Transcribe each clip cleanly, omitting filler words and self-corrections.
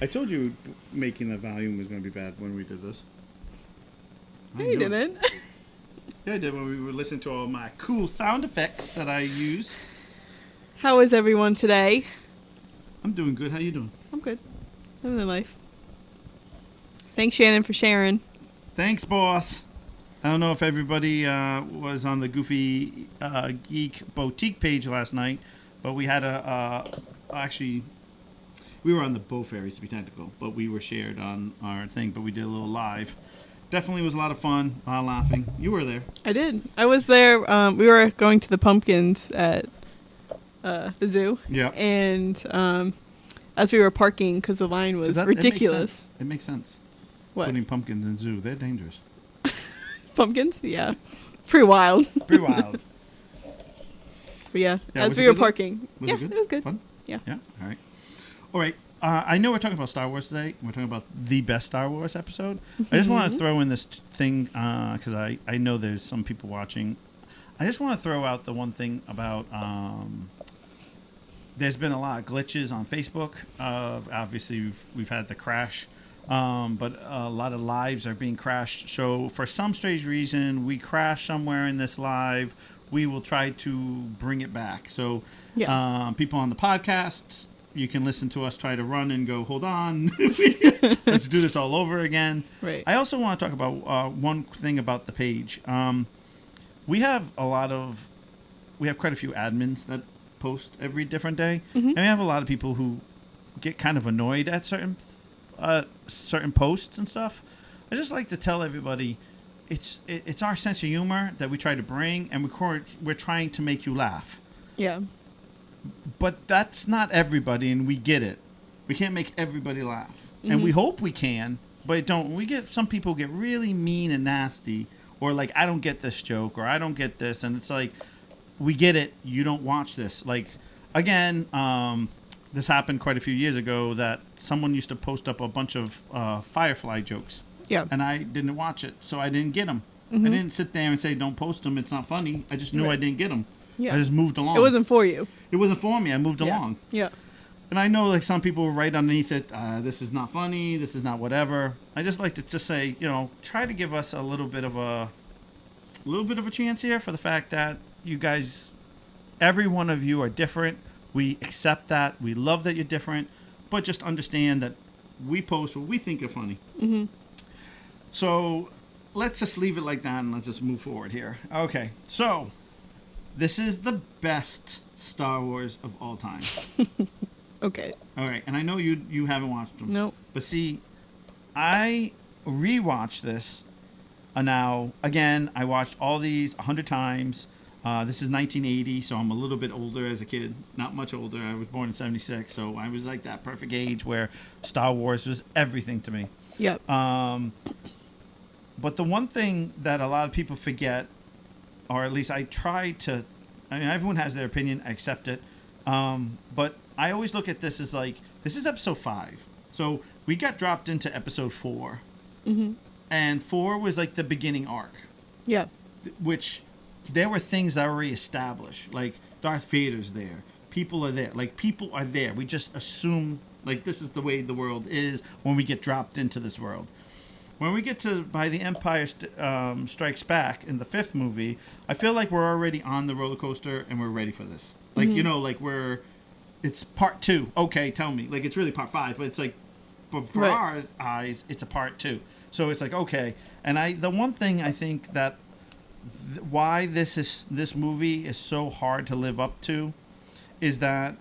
I told you making the volume was going to be bad when we did this. No, you didn't. Yeah, I did when we were listening to all my cool sound effects that I use. How is everyone today? I'm doing good. How you doing? I'm good. Living the life. Thanks, Shannon, for sharing. Thanks, boss. I don't know if everybody was on the Goofy Geek Boutique page last night, but we had actually, we were on the Bow Fairies to be technical, but we were shared on our thing, but we did a little live. Definitely was a lot of fun, a lot of laughing. You were there. I did. I was there. We were going to the pumpkins at the zoo. Yeah. And as we were parking, because the line was ridiculous. It makes sense. What? Putting pumpkins in zoo, they're dangerous. Pumpkins? Yeah. Pretty wild. Pretty wild. But yeah, Yeah, as we were parking. Was Yeah, it good? it was good. Fun? Yeah. Yeah, all right. All right. I know we're talking about Star Wars today. We're talking about the best Star Wars episode. I just want to throw in this thing, because I know there's some people watching. I just want to throw out the one thing about, there's been a lot of glitches on Facebook. Obviously, we've had the crash, but a lot of lives are being crashed. So for some strange reason, we crash somewhere in this live. We will try to bring it back. So people on the podcast, you can listen to us try to run and go, hold on. Let's do this all over again. Right. I also want to talk about one thing about the page. We have quite a few admins that post every different day. Mm-hmm. And we have a lot of people who get kind of annoyed at certain posts and stuff. I just like to tell everybody, it's our sense of humor that we try to bring, and we're trying to make you laugh. Yeah. But that's not everybody, and we get it. We can't make everybody laugh. Mm-hmm. And we hope we can, but don't. Some people get really mean and nasty, or like, I don't get this joke, or I don't get this, and it's like, we get it, you don't watch this. Like, again, this happened quite a few years ago that someone used to post up a bunch of Firefly jokes. Yeah. And I didn't watch it, so I didn't get them. Mm-hmm. I didn't sit there and say, don't post them, it's not funny. I just knew I didn't get them. Yeah. I just moved along. It wasn't for you. It wasn't for me. I moved along. Yeah. And I know, like, some people write underneath it, this is not funny, this is not whatever. I just like to just say, try to give us a little bit of a chance here for the fact that you guys, every one of you are different. We accept that. We love that you're different. But just understand that we post what we think are funny. Mm-hmm. So let's just leave it like that and let's just move forward here. Okay, so this is the best Star Wars of all time. Okay. All right, and I know you haven't watched them. Nope. But see, I rewatched this now. Again, I watched all these 100 times. This is 1980, so I'm a little bit older as a kid. Not much older. I was born in 76, so I was like that perfect age where Star Wars was everything to me. Yep. But the one thing that a lot of people forget, or at least I try to, everyone has their opinion, I accept it. But I always look at this as like, this is episode 5. So we got dropped into episode 4. Mm-hmm. And 4 was like the beginning arc. Yeah. Which there were things that were already established. Like Darth Vader's there. People are there. Like, people are there. We just assume, like, this is the way the world is when we get dropped into this world. When we get to by the Empire Strikes Back in the 5th movie, I feel like we're already on the roller coaster and we're ready for this. Like, like it's part 2. Okay, tell me. Like, it's really part 5, but it's like, but for our eyes, it's a part 2. So it's like, okay. And the one thing I think that why this movie is so hard to live up to is that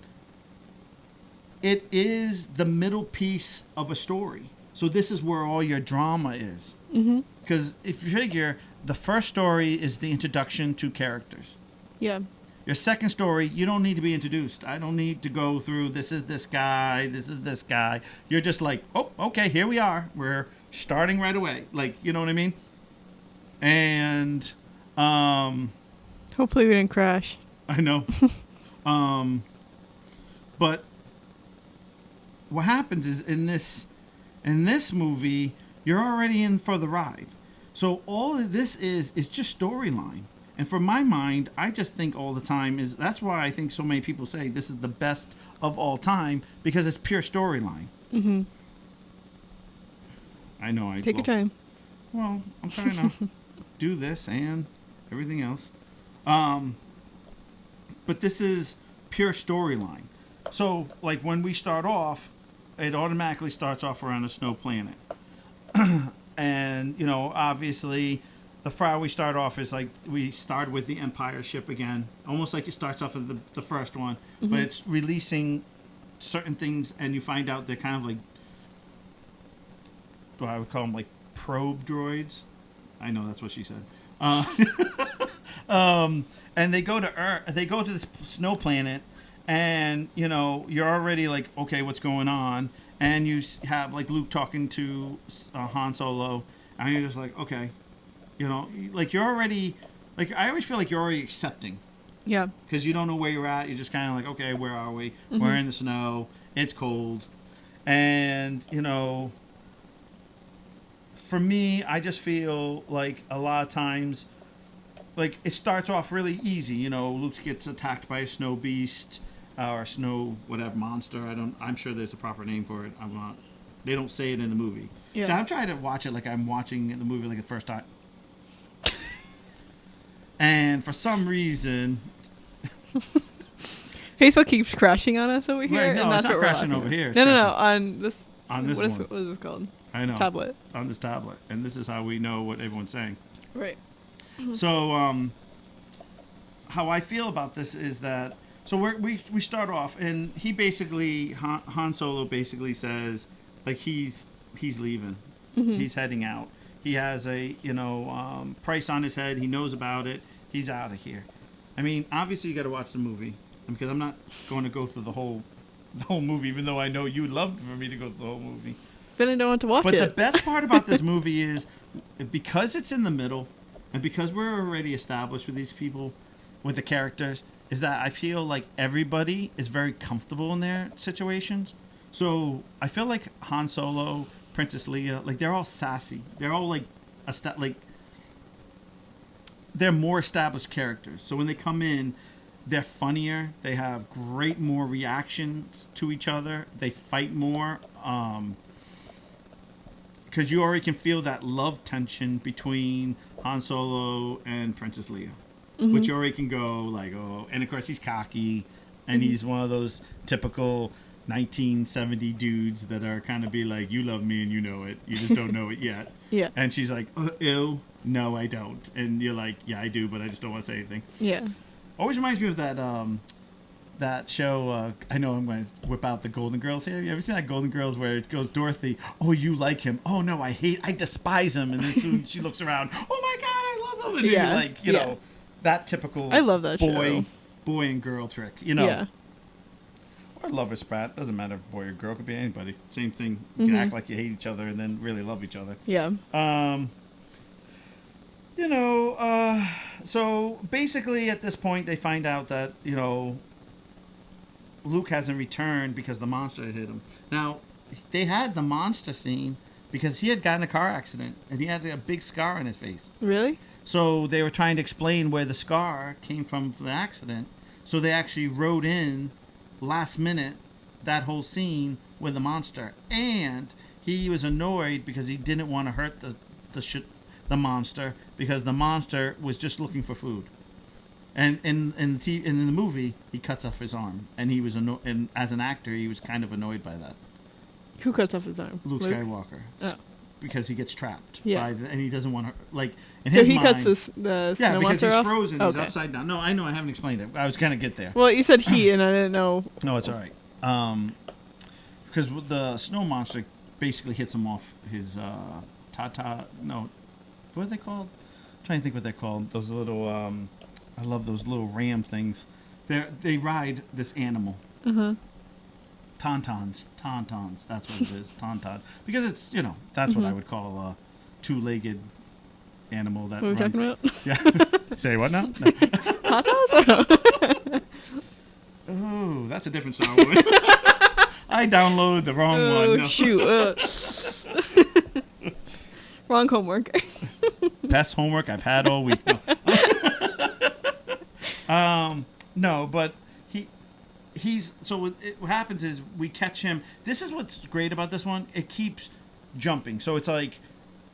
it is the middle piece of a story. So this is where all your drama is. Because if you figure, the first story is the introduction to characters. Yeah. Your second story, you don't need to be introduced. I don't need to go through, this is this guy, this is this guy. You're just like, oh, okay, here we are. We're starting right away. Like, you know what I mean? And hopefully we didn't crash. I know. But what happens is in this movie, you're already in for the ride. So all of this is just storyline. And for my mind, I just think all the time that's why I think so many people say this is the best of all time, because it's pure storyline. Mm-hmm. I know. Take your time. Well, I'm trying to do this and everything else. But this is pure storyline. So, like, when we start off, it automatically starts off around a snow planet. And, you know, obviously, the fire we start off is like, we start with the Empire ship again. Almost like it starts off with the first one. Mm-hmm. But it's releasing certain things, and you find out they're kind of like, what I would call them, like, probe droids. I know that's what she said. And they go to Earth. They go to this snow planet, and you know you're already like, okay, what's going on? And you have like Luke talking to Han Solo, and you're just like, okay, you know, like you're already, like I always feel like you're already accepting. Yeah. Because you don't know where you're at. You're just kind of like, okay, where are we? Mm-hmm. We're in the snow. It's cold, and you know. For me, I just feel like a lot of times, like it starts off really easy. You know, Luke gets attacked by a snow beast or snow whatever monster. I'm sure there's a proper name for it. I'm not. They don't say it in the movie. Yeah. So I'm trying to watch it like I'm watching the movie like the first time. And for some reason, Facebook keeps crashing on us over here. Right, no, and that's it's not what crashing over here. No. On this. On this one. What is this called? I know. Tablet. On this tablet. And this is how we know what everyone's saying. Right. Mm-hmm. So, how I feel about this is that, so we start off, and he basically, Han Solo basically says, like, he's leaving. Mm-hmm. He's heading out. He has a, price on his head. He knows about it. He's out of here. I mean, obviously you got to watch the movie, because I'm not going to go through the whole movie, even though I know you'd love for me to go through the whole movie. Then I don't want to watch it. But the best part about this movie is, because it's in the middle, and because we're already established with these people, with the characters, is that I feel like everybody is very comfortable in their situations. So I feel like Han Solo, Princess Leia, like they're all sassy. They're all like they're more established characters. So when they come in, they're funnier. They have more reactions to each other. They fight more. Because you already can feel that love tension between Han Solo and Princess Leia. Mm-hmm. Which you already can go like, oh, and of course he's cocky, and mm-hmm. he's one of those typical 1970 dudes that are kind of be like, you love me and you know it. You just don't know it yet. Yeah. And she's like, ew, no, I don't. And you're like, yeah, I do, but I just don't want to say anything. Yeah. Always reminds me of that show, I know I'm going to whip out the Golden Girls here. You ever seen that Golden Girls where it goes, Dorothy, oh, you like him. Oh, no, I despise him. And then soon she looks around, oh, my God, I love him. And you're like, you know, that typical I love that boy and girl trick, you know. Yeah. Or lover spat. Doesn't matter if boy or girl. Could be anybody. Same thing. You can act like you hate each other and then really love each other. Yeah. So basically at this point they find out that, Luke hasn't returned because the monster had hit him. Now, they had the monster scene because he had gotten a car accident and he had a big scar on his face. Really? So they were trying to explain where the scar came from the accident. So they actually wrote in last minute that whole scene with the monster. And he was annoyed because he didn't want to hurt the monster because the monster was just looking for food. And in the movie, he cuts off his arm, and he was and as an actor, he was kind of annoyed by that. Who cuts off his arm? Luke Skywalker. Oh. Because he gets trapped. Yeah. And he doesn't want to So he cuts the snow monster off? Yeah, because he's frozen. Okay. He's upside down. No, I know. I haven't explained it. I was going to get there. Well, you said he, and I didn't know. No, it's all right. Because the snow monster basically hits him off his No, what are they called? I'm trying to think what they're called. Those little I love those little ram things. They ride this animal. Uh-huh. Tauntauns. That's what it is. Tauntaun. Because it's, that's what I would call a two-legged animal that runs. What are we talking about? Yeah. Say what now? No. Tauntauns? Oh, that's a different Star Wars. I downloaded the wrong one. No. Shoot. Wrong homework. Best homework I've had all week. No, but what happens is we catch him. This is what's great about this one. It keeps jumping. So it's like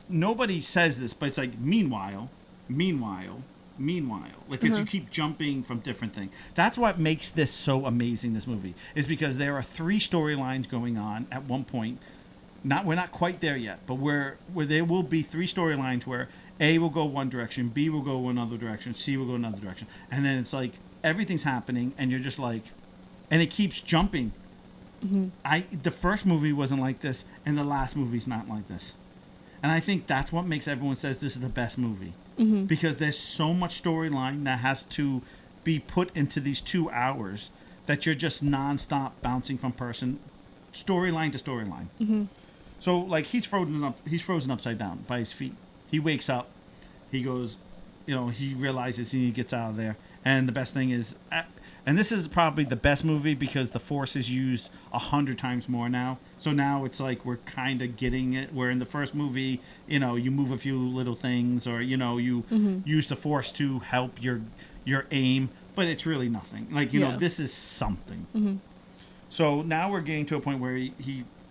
nobody says this, but it's like meanwhile. Like as you keep jumping from different things. That's what makes this so amazing. This movie is because there are 3 storylines going on at one point. We're not quite there yet, but where there will be 3 storylines where A will go one direction, B will go another direction, C will go another direction, and then it's like everything's happening, and you're just like, and it keeps jumping. The first movie wasn't like this, and the last movie's not like this, and I think that's what makes everyone says this is the best movie, because there's so much storyline that has to be put into these 2 hours that you're just nonstop bouncing from storyline to storyline. So like he's frozen upside down by his feet. He wakes up, he goes, he realizes he gets out of there, and the best thing is. And this is probably the best movie because the Force is used 100 times more now. So now it's like we're kind of getting it. Where in the first movie, you move a few little things, or you use the Force to help your aim, but it's really nothing. Like this is something. So now we're getting to a point where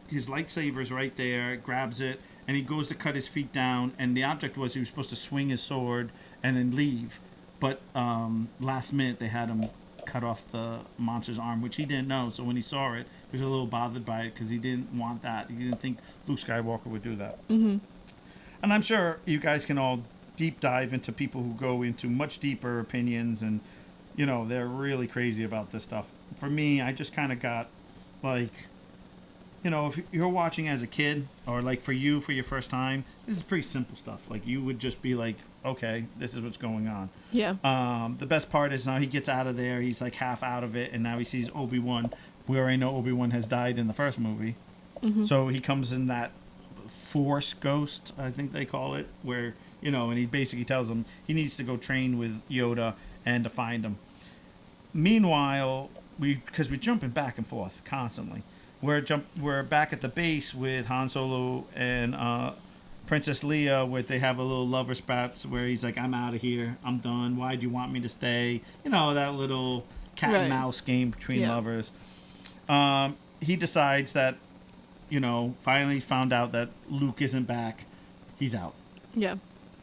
his lightsaber's right there, grabs it, and he goes to cut his feet down. And the object was he was supposed to swing his sword and then leave, but last minute they had him cut off the monster's arm, which he didn't know. So when he saw it, he was a little bothered by it because he didn't want that. He didn't think Luke Skywalker would do that. And I'm sure you guys can all deep dive into people who go into much deeper opinions, and they're really crazy about this stuff. For me, I just kind of got like, if you're watching as a kid, or like for your first time, this is pretty simple stuff. Like you would just be like, okay, this is what's going on. Yeah. The best part is now he gets out of there. He's like half out of it, and now he sees Obi-Wan. We already know Obi-Wan has died in the first movie. So he comes in that Force ghost, I think they call it, where, and he basically tells him he needs to go train with Yoda and to find him. Meanwhile, because we're jumping back and forth constantly. We're back at the base with Han Solo and Princess Leia, where they have a little lover spats where he's like, I'm out of here, I'm done, why do you want me to stay? That little cat and mouse game between lovers. He decides that, finally found out that Luke isn't back, he's out. Yeah.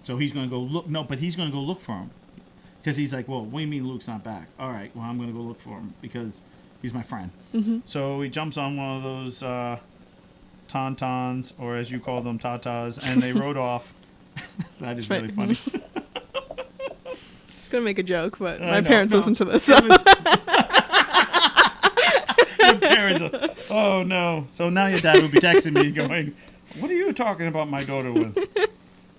So he's going to go look, but he's going to go look for him. Because he's like, well, what do you mean Luke's not back? All right, well, I'm going to go look for him because he's my friend. So he jumps on one of those tauntauns, or as you call them, tatas, and they rode off. That is really funny. I was going to make a joke, but my parents listen to this. Your parents oh, no. So now your dad will be texting me going, what are you talking about my daughter with?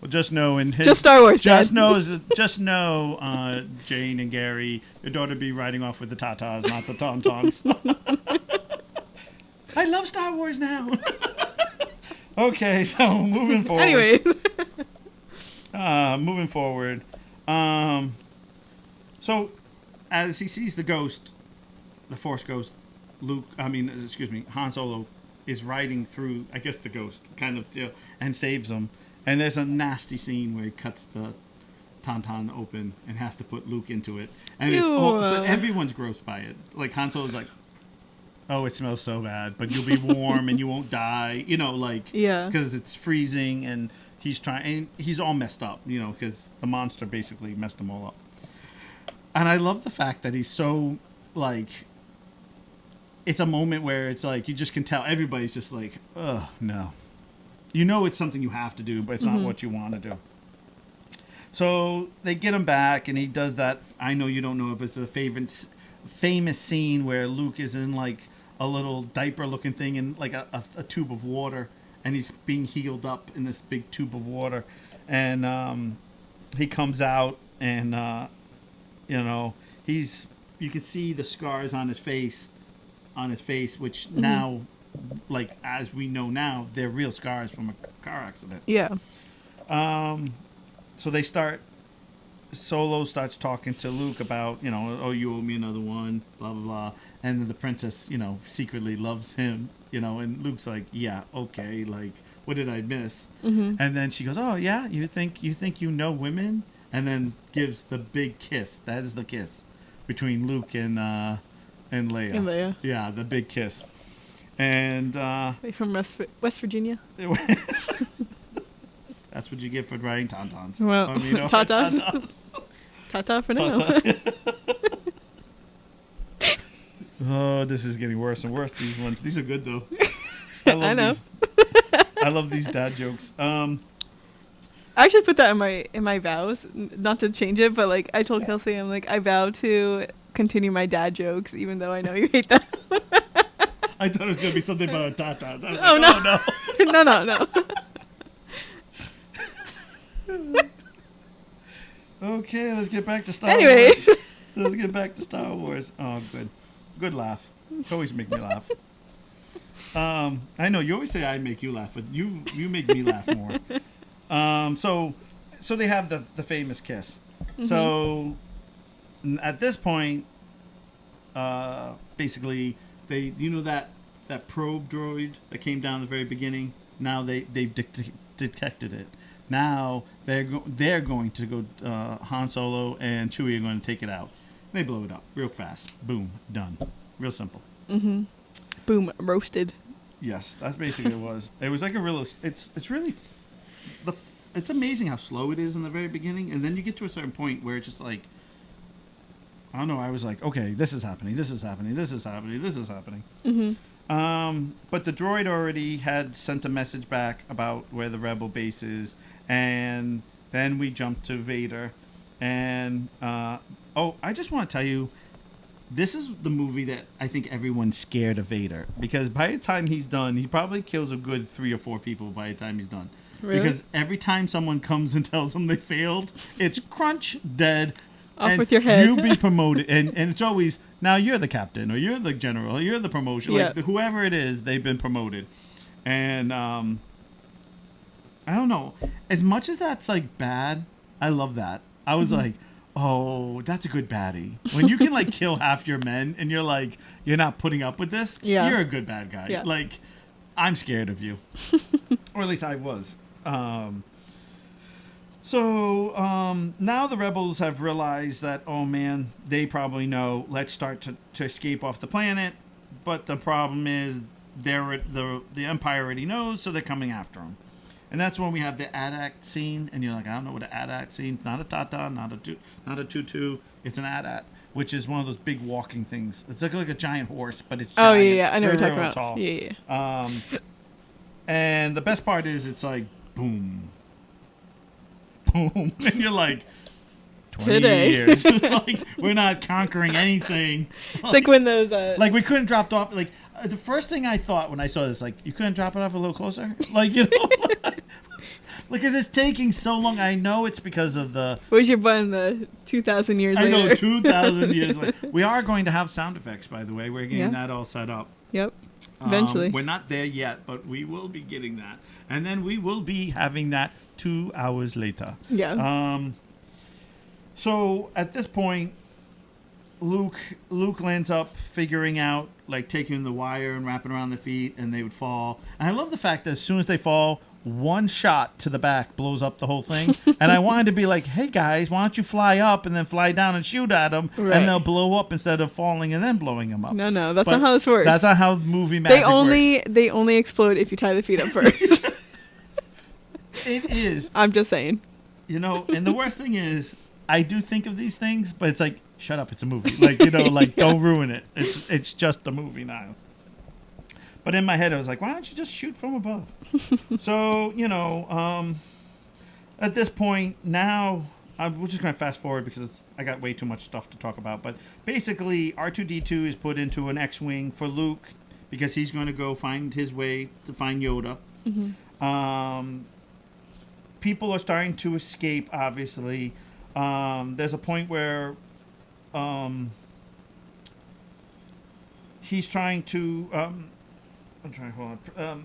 Well, just know just Star Wars, just Dad. Just know, Jane and Gary, your daughter be riding off with the tatas, not the tauntauns. I love Star Wars now. Okay, so moving forward. Anyways. Moving forward. So as he sees the ghost, the Force ghost, Han Solo is riding through, I guess, the ghost, kind of, and saves him. And there's a nasty scene where he cuts the tauntaun open and has to put Luke into it. And but everyone's grossed by it. Like Han Solo's like, oh, it smells so bad, but you'll be warm and you won't die. Because it's freezing, and he's all messed up, because the monster basically messed him all up. And I love the fact that he's so, like, it's a moment where it's like, you just can tell everybody's just like, oh, no. It's something you have to do, but it's not what you want to do. So they get him back, and he does that. I know you don't know it, but it's a famous scene where Luke is in like a little diaper-looking thing in like a tube of water, and he's being healed up in this big tube of water, and he comes out, and you can see the scars on his face, which now, like, as we know now, they're real scars from a car accident. Yeah. So Solo starts talking to Luke about, oh, you owe me another one, blah, blah, blah. And then the princess, secretly loves him, and Luke's like, yeah, okay, like, what did I miss? And then she goes, oh, yeah, you think you know women? And then gives the big kiss. That is the kiss between Luke and Leia. And Leia. Yeah, the big kiss. And From West Virginia. that's what you get for riding tauntauns. Well, tatas. Tatas. Tata for now. Tata. Oh, this is getting worse and worse. These ones. These are good though. I know. I love these dad jokes. I actually put that in my vows, not to change it, but like I told Kelsey, I'm like, I vow to continue my dad jokes, even though I know you hate them. I thought it was gonna be something about tatas. I was Oh, like, no. oh no. No. Okay, let's get back to Star Anyways. Wars. Let's get back to Star Wars. Oh, good. Good laugh. You always make me laugh. I know you always say I make you laugh, but you make me laugh more. So they have the famous kiss. Mm-hmm. So at this point, basically that probe droid that came down at the very beginning. Now they've detected it. Now they're going to go. Han Solo and Chewie are going to take it out. They blow it up real fast. Boom, done. Real simple. Mm-hmm. Boom, roasted. Yes, that's basically what it was. It was like a real. It's really. It's amazing how slow it is in the very beginning, and then you get to a certain point where it's just like. I don't know. I was like, okay, this is happening. This is happening. This is happening. This is happening. Mm-hmm. But the droid already had sent a message back about where the rebel base is, and then we jumped to Vader, and I just want to tell you, this is the movie that I think everyone's scared of Vader, because by the time he's done, he probably kills a good 3 or 4 people by the time he's done. Really? Because every time someone comes and tells them they failed, it's crunch, dead. Off with your head. You be promoted, and it's always, now you're the captain, or you're the general, or you're the promotion. Yeah. Like, whoever it is, they've been promoted. And I don't know. As much as that's like bad, I love that. I was like, oh, that's a good baddie. When you can like kill half your men, and you're like, you're not putting up with this. Yeah. You're a good bad guy. Yeah. Like, I'm scared of you, or at least I was. So now the rebels have realized that, oh man, they probably know. Let's start to escape off the planet. But the problem is, the Empire already knows, so they're coming after them. And that's when we have the AT-AT scene, and you're like, I don't know what an AT-AT scene. Not a Tata, not a Tutu. It's an AT-AT, which is one of those big walking things. It's like a giant horse, but it's giant. Oh yeah, I know what you're talking about. Tall. Yeah. And the best part is, it's like boom. Boom. And you're like, 20 Today. years. Like, we're not conquering anything. It's like when those like, we couldn't drop off. Like, the first thing I thought when I saw this, like, you couldn't drop it off a little closer? Like, you know? Because it's taking so long. I know it's because of the... Where's your button? The 2,000 years later. I know, 2,000 years later. We are going to have sound effects, by the way. We're getting that all set up. Yep. Eventually. We're not there yet, but we will be getting that. And then we will be having that 2 hours later. Yeah. So at this point, Luke lands up figuring out, like, taking the wire and wrapping around their feet, and they would fall. And I love the fact that as soon as they fall, one shot to the back blows up the whole thing. And I wanted to be like, hey guys, why don't you fly up and then fly down and shoot at them, and they'll blow up instead of falling and then blowing them up. No, that's not how this works. That's not how movie magic works. They only explode if you tie the feet up first. It is. I'm just saying. You know, and the worst thing is, I do think of these things, but it's like, shut up, it's a movie. Like, you know, like, don't ruin it. It's just a movie, Niles. But in my head, I was like, why don't you just shoot from above? So, you know, at this point, now, we're just going to fast forward because I got way too much stuff to talk about. But basically, R2-D2 is put into an X-Wing for Luke because he's going to go find his way to find Yoda. Mm-hmm. People are starting to escape, obviously. There's a point where he's trying to... hold on.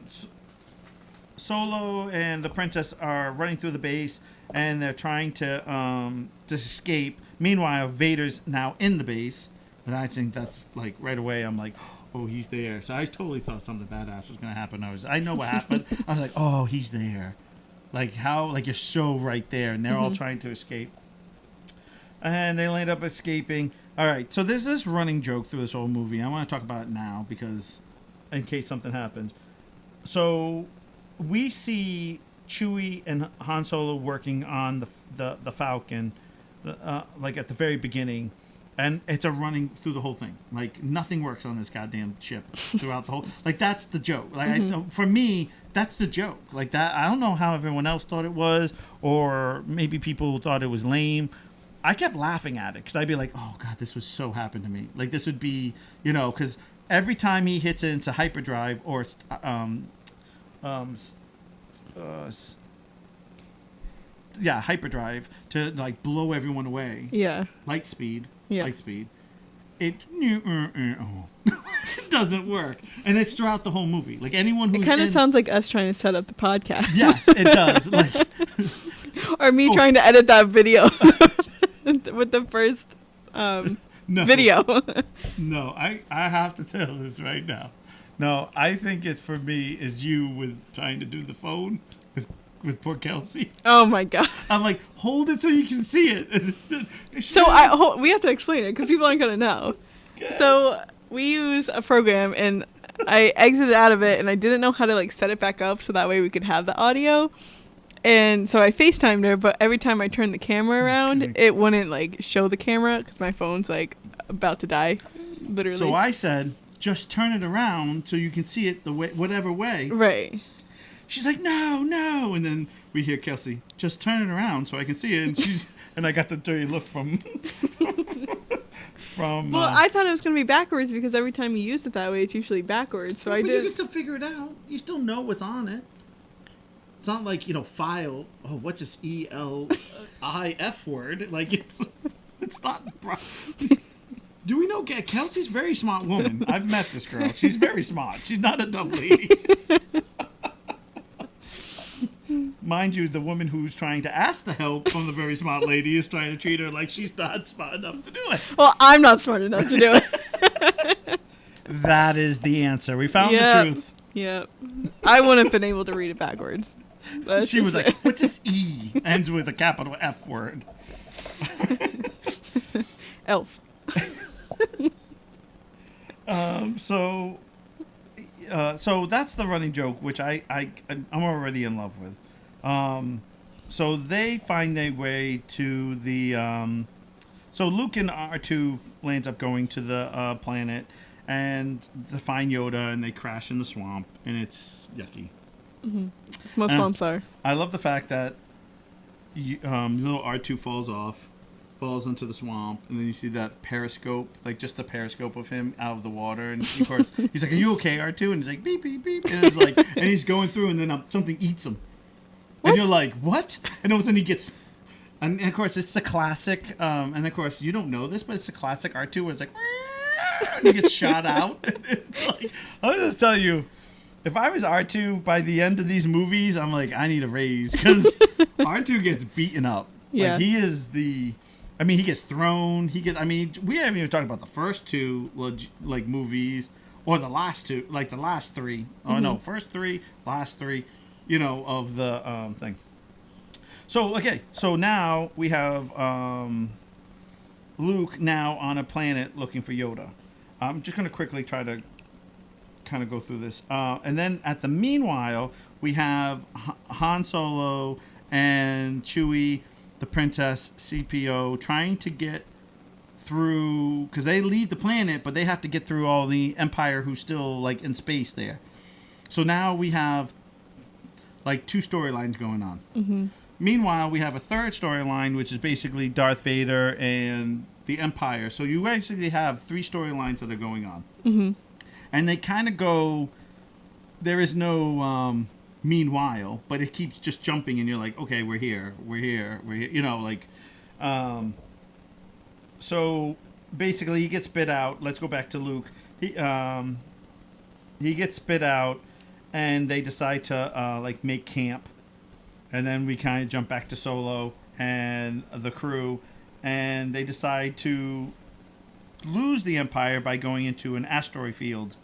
Solo and the princess are running through the base, and they're trying to escape. Meanwhile, Vader's now in the base, and I think that's like right away. I'm like, oh, he's there. So I totally thought something badass was going to happen. I know what happened. I was like, oh, he's there. Like how? Like you're so right there, and they're all trying to escape, and they end up escaping. All right, so there's this running joke through this whole movie. I want to talk about it now because in case something happens. So we see Chewie and Han Solo working on the Falcon, like at the very beginning, and it's a running through the whole thing. Like nothing works on this goddamn ship throughout the whole. Like that's the joke. Like for me, that's the joke. Like that. I don't know how everyone else thought it was, or maybe people thought it was lame. I kept laughing at it because I'd be like, "Oh God, this would so happen to me." Like this would be, because every time he hits into hyperdrive or hyperdrive to like blow everyone away. Yeah. Light speed. Yeah. Light speed. It doesn't work, and it's throughout the whole movie. Like anyone who's it kind of sounds like us trying to set up the podcast. Yes, it does. Like, or me trying to edit that video with the first video. No, I have to tell this right now. No, I think it's for me is you with trying to do the phone with poor Kelsey. Oh my God. I'm like, hold it so you can see it. So we have to explain it because people aren't going to know. Good. So we use a program and I exited out of it and I didn't know how to like set it back up so that way we could have the audio. And so I FaceTimed her, but every time I turned the camera around, it wouldn't like show the camera because my phone's like about to die, literally. So I said, just turn it around so you can see it the way, whatever way. Right. She's like, no. And then we hear Kelsey, just turn it around so I can see it. And I got the dirty look from. Well, I thought it was going to be backwards because every time you use it that way, it's usually backwards. So I did. You can still figure it out. You still know what's on it. It's not like, file. Oh, what's this ELIF word? Like, it's not. Do we know Kelsey's a very smart woman? I've met this girl. She's very smart. She's not a dumb lady. Mind you, the woman who's trying to ask the help from the very smart lady is trying to treat her like she's not smart enough to do it. Well, I'm not smart enough to do it. That is the answer. We found the truth. Yep. I wouldn't have been able to read it backwards. She was like, what's this E? Ends with a capital F word. Elf. So that's the running joke, which I'm already in love with. So they find their way to the. So Luke and R2 lands up going to the planet, and they find Yoda, and they crash in the swamp, and it's yucky. Mm-hmm. Most swamps are. I love the fact that little R2 falls into the swamp, and then you see that periscope, like just the periscope of him out of the water, and of course he's like, "Are you okay, R2?" And he's like, "Beep beep beep," and it's like, and he's going through, and then something eats him, and you're like, "What?" And all of a sudden he gets, and of course it's the classic, and of course you don't know this, but it's the classic R2 where it's like, and he gets shot out. It's like, I'll just tell you. If I was R2 by the end of these movies, I'm like, I need a raise because R2 gets beaten up. Yeah. Like, he is he gets thrown. We haven't even talked about the first two, like, movies or the last two, like the last three. Oh, no, first three, last three, of the thing. So, okay. So now we have Luke now on a planet looking for Yoda. I'm just going to quickly try to kind of go through this, and then at the meanwhile we have Han Solo and Chewie, the princess, CPO trying to get through because they leave the planet, but they have to get through all the Empire who's still like in space there. So now we have like two storylines going on. Mm-hmm. Meanwhile, we have a third storyline, which is basically Darth Vader and the Empire. So you basically have three storylines that are going on. Mm-hmm. And they kind of go, there is no meanwhile, but it keeps just jumping, and you're like, okay, we're here. So basically he gets spit out. Let's go back to Luke. He gets spit out, and they decide to make camp. And then we kind of jump back to Solo and the crew, and they decide to lose the Empire by going into an asteroid field,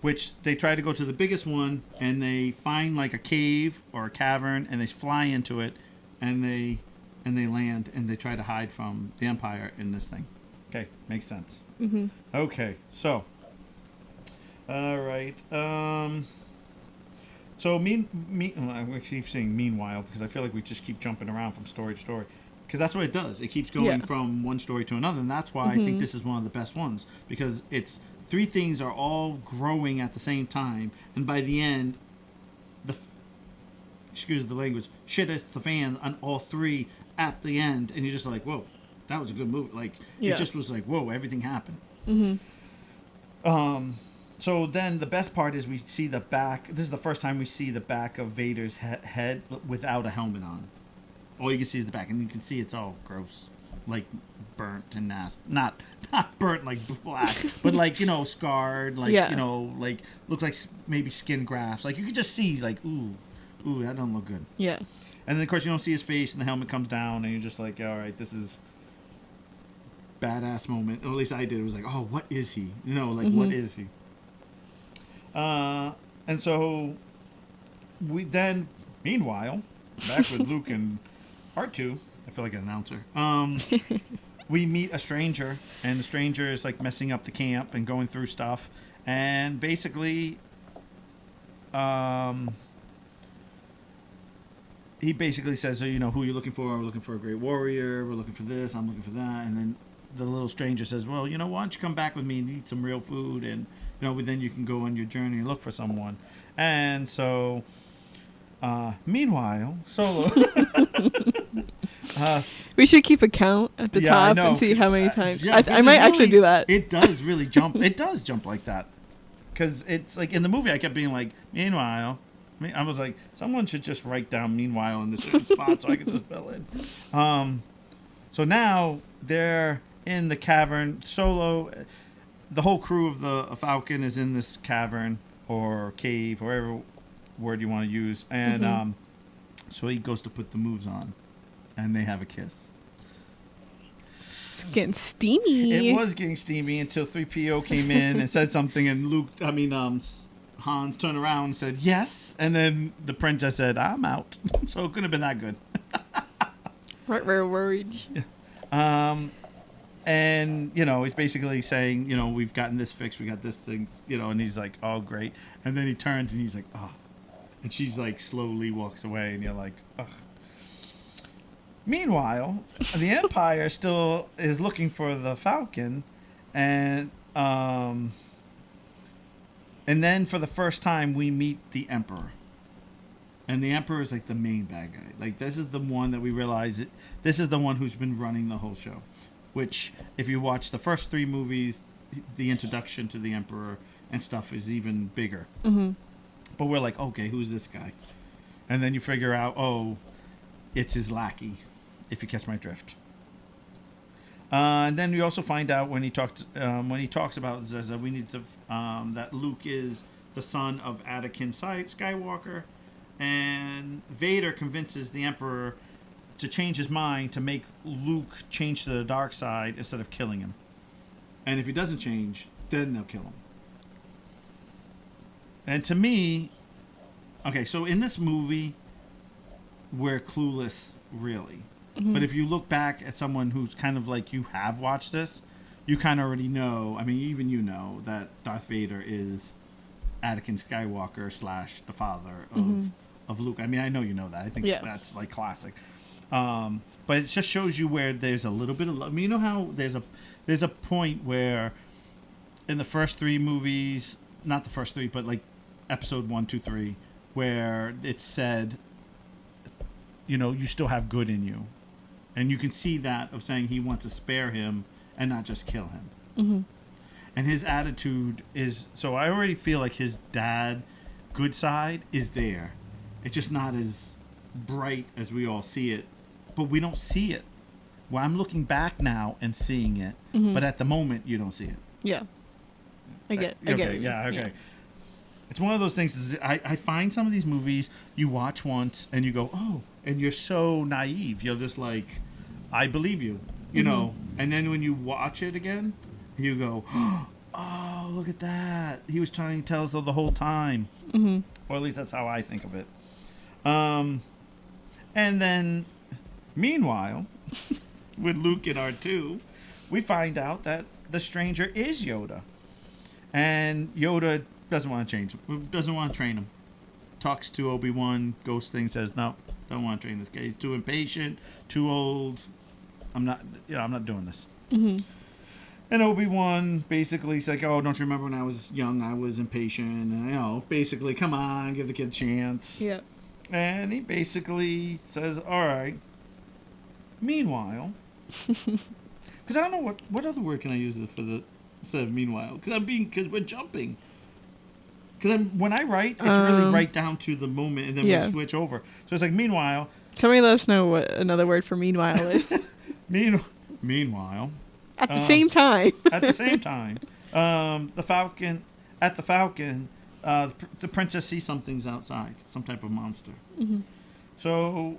which they try to go to the biggest one, and they find like a cave or a cavern, and they fly into it, and they land, and they try to hide from the Empire in this thing. Okay, makes sense. Mm-hmm. Okay, so All right. So I keep saying meanwhile because I feel like we just keep jumping around from story to story. Because that's what it does. It keeps going Yeah. from one story to another, and that's why I think this is one of the best ones because it's three things are all growing at the same time, and by the end, excuse the language, shit hits the fan on all three at the end, and you're just like, whoa, that was a good movie. Like Yeah. it just was like, whoa, everything happened. Mhm. So then the best part is we see the back. This is the first time we see the back of Vader's head without a helmet on. All you can see is the back, and you can see it's all gross, like burnt and nasty. Not burnt like black, but like scarred, like Yeah. like look like maybe skin grafts. Like you could just see like ooh, that doesn't look good. Yeah. And then of course you don't see his face, and the helmet comes down, and you're just like, all right, this is badass moment. Or at least I did. It was like, oh, what is he? Like what is he? And so we then, meanwhile, back with Luke and R2, I feel like an announcer. We meet a stranger, and the stranger is like messing up the camp and going through stuff, and basically, he basically says, so, who are you looking for? We're looking for a great warrior. We're looking for this. I'm looking for that. And then the little stranger says, well, why don't you come back with me and eat some real food? And, then you can go on your journey and look for someone. And so, meanwhile, Solo. We should keep a count at the Yeah, I top know, and see how 'cause, many times. yeah, I 'cause might it actually really- do that. It does really jump. It does jump like that. Because it's like in the movie, I kept being like, meanwhile. I was like, someone should just write down meanwhile in this certain spot so I could just fill in. So now they're in the cavern. Solo, the whole crew of the Falcon is in this cavern or cave, whatever word you want to use. And so he goes to put the moves on, and they have a kiss. It's getting steamy. It was getting steamy until 3PO came in and said something, and Hans turned around and said yes, and then the princess said, "I'm out." So it couldn't have been that good. Right, we're worried. And he's basically saying, we've gotten this fixed, we got this thing, and he's like, "Oh, great," and then he turns and he's like, "Oh," and she's like slowly walks away, and you're like, "Ugh." Meanwhile, the Empire still is looking for the Falcon, and then for the first time we meet the Emperor. And the Emperor is like the main bad guy. Like this is the one that we realize this is the one who's been running the whole show. Which, if you watch the first three movies, the introduction to the Emperor and stuff is even bigger. Mm-hmm. But we're like, okay, who's this guy? And then you figure out, oh, it's his lackey, if you catch my drift. And then we also find out when he talks about Zeza, we need to that Luke is the son of Anakin Skywalker, and Vader convinces the Emperor to change his mind to make Luke change to the dark side instead of killing him. And if he doesn't change, then they'll kill him. And to me, okay, so in this movie, we're clueless, really. Mm-hmm. But if you look back at someone who's kind of like you have watched this, you kind of already know. I mean, even that Darth Vader is Anakin Skywalker / the father of Luke. I mean, I know you know that. I think that's like classic. But it just shows you where there's a little bit of love. I mean, you know how there's a point where in the first three movies, not the first three, but like episode 1, 2, 3, where it's said, you still have good in you. And you can see that of saying he wants to spare him and not just kill him. Mm-hmm. And his attitude is, so I already feel like his dad, good side, is there. It's just not as bright as we all see it. But we don't see it. Well, I'm looking back now and seeing it. Mm-hmm. But at the moment, you don't see it. Yeah. I get Okay, it. yeah, okay. Yeah. It's one of those things. I find some of these movies you watch once and you go, oh, and you're so naive. You're just like, I believe you, know. And then when you watch it again, you go, oh, look at that. He was trying to tell us the whole time. Mm-hmm. Or at least that's how I think of it. And then, meanwhile, with Luke and R2, we find out that the stranger is Yoda. And Yoda Doesn't want to change him. Doesn't want to train him. Talks to Obi-Wan. Ghost thing says, no, don't want to train this guy. He's too impatient, too old. I'm not doing this. Mm-hmm. And Obi-Wan basically is like, oh, don't you remember when I was young, I was impatient? And, basically, come on, give the kid a chance. Yeah. And he basically says, all right. Meanwhile, because I don't know what other word can I use for the instead of meanwhile? Because we're jumping. Because when I write, it's really right down to the moment, and then we switch over. So it's like, meanwhile. Somebody let us know what another word for meanwhile is. Meanwhile. At the same time. At the same time. The Falcon, the princess sees something's outside, some type of monster. Mm-hmm. So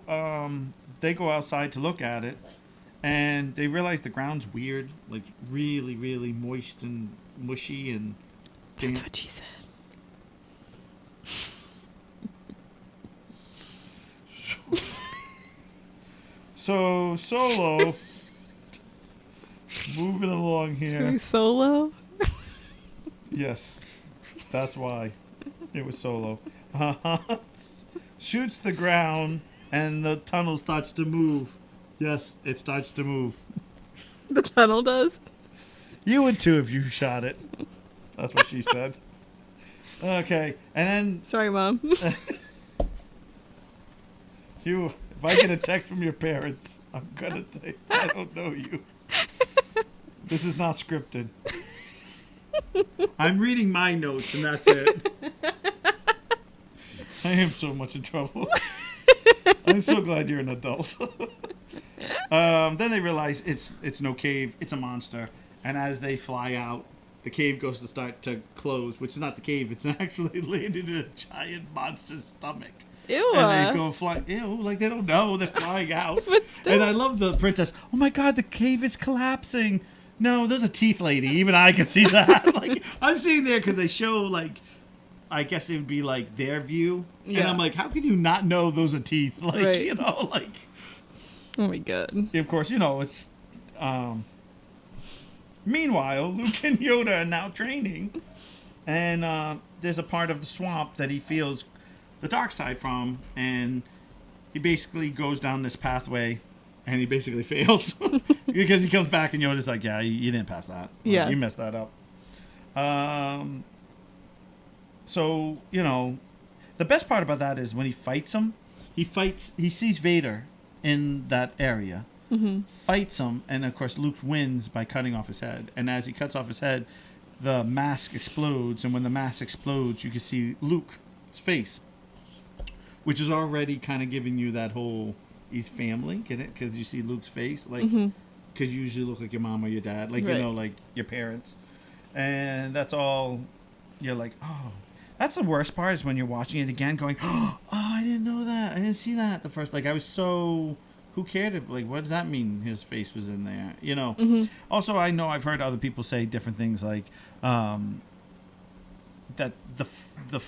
they go outside to look at it, and they realize the ground's weird, like really, really moist and mushy and damp. That's what she said. So Solo, moving along here. Solo? Yes, that's why it was Solo. Shoots the ground, and the tunnel starts to move. Yes, it starts to move. The tunnel does? You would too if you shot it. That's what she said. Okay, and then... Sorry, Mom. If I get a text from your parents, I'm going to say, I don't know you. This is not scripted. I'm reading my notes, and that's it. I am so much in trouble. I'm so glad you're an adult. Then they realize it's no cave, it's a monster. And as they fly out, the cave goes to start to close, which is not the cave. It's actually landed in a giant monster's stomach. Ew. And they go fly. Ew, like they don't know. They're flying out. But still. And I love the princess. Oh my God, the cave is collapsing. No, those are teeth, lady. Even I can see that. Like I'm seeing there because they show like, I guess it would be like their view. Yeah. And I'm like, how can you not know those are teeth? Like, right. like. Oh my God. Of course, it's. Meanwhile, Luke and Yoda are now training, and there's a part of the swamp that he feels the dark side from, and he basically goes down this pathway, and he basically fails because he comes back and Yoda's like, "Yeah, you didn't pass that. Yeah, you messed that up." So the best part about that is when he fights him, he sees Vader in that area. Mm-hmm. Fights him, and of course Luke wins by cutting off his head. And as he cuts off his head, the mask explodes, and when the mask explodes, you can see Luke's face, which is already kind of giving you that whole he's family, get it? Because you see Luke's face, like because you usually look like your mom or your dad, like right. like your parents, and that's all. You're like, oh, that's the worst part is when you're watching it again, going, oh, I didn't know that, I didn't see that the first. Like I was so. Who cared if, what does that mean his face was in there? Mm-hmm. Also, I know I've heard other people say different things like that the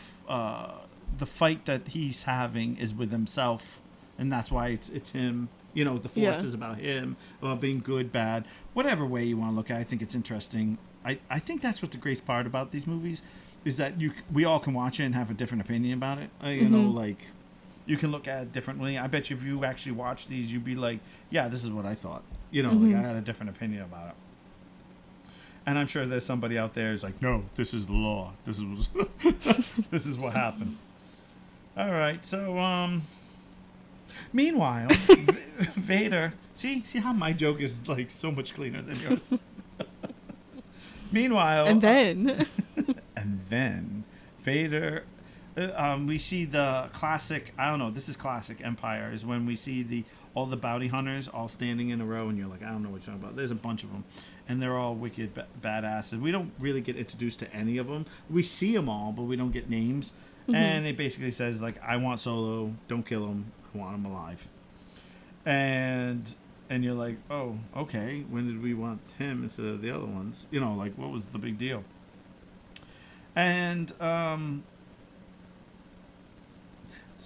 fight that he's having is with himself, and that's why it's him. The Force is about him, about being good, bad, whatever way you want to look at it. I think it's interesting. I think that's what the great part about these movies is that we all can watch it and have a different opinion about it. You can look at it differently. I bet you if you actually watch these, you'd be like, yeah, this is what I thought. Like I had a different opinion about it. And I'm sure there's somebody out there who's like, no, this is the law. This is this is what happened. All right. So, meanwhile, Vader, see how my joke is like so much cleaner than yours. Meanwhile. And then Vader... we see the classic. I don't know. This is classic Empire. Is when we see all the bounty hunters all standing in a row, and you're like, I don't know what you're talking about. There's a bunch of them, and they're all wicked badasses. We don't really get introduced to any of them. We see them all, but we don't get names. Mm-hmm. And it basically says like, I want Solo. Don't kill him. I want him alive. And you're like, oh, okay. When did we want him instead of the other ones? Like what was the big deal? And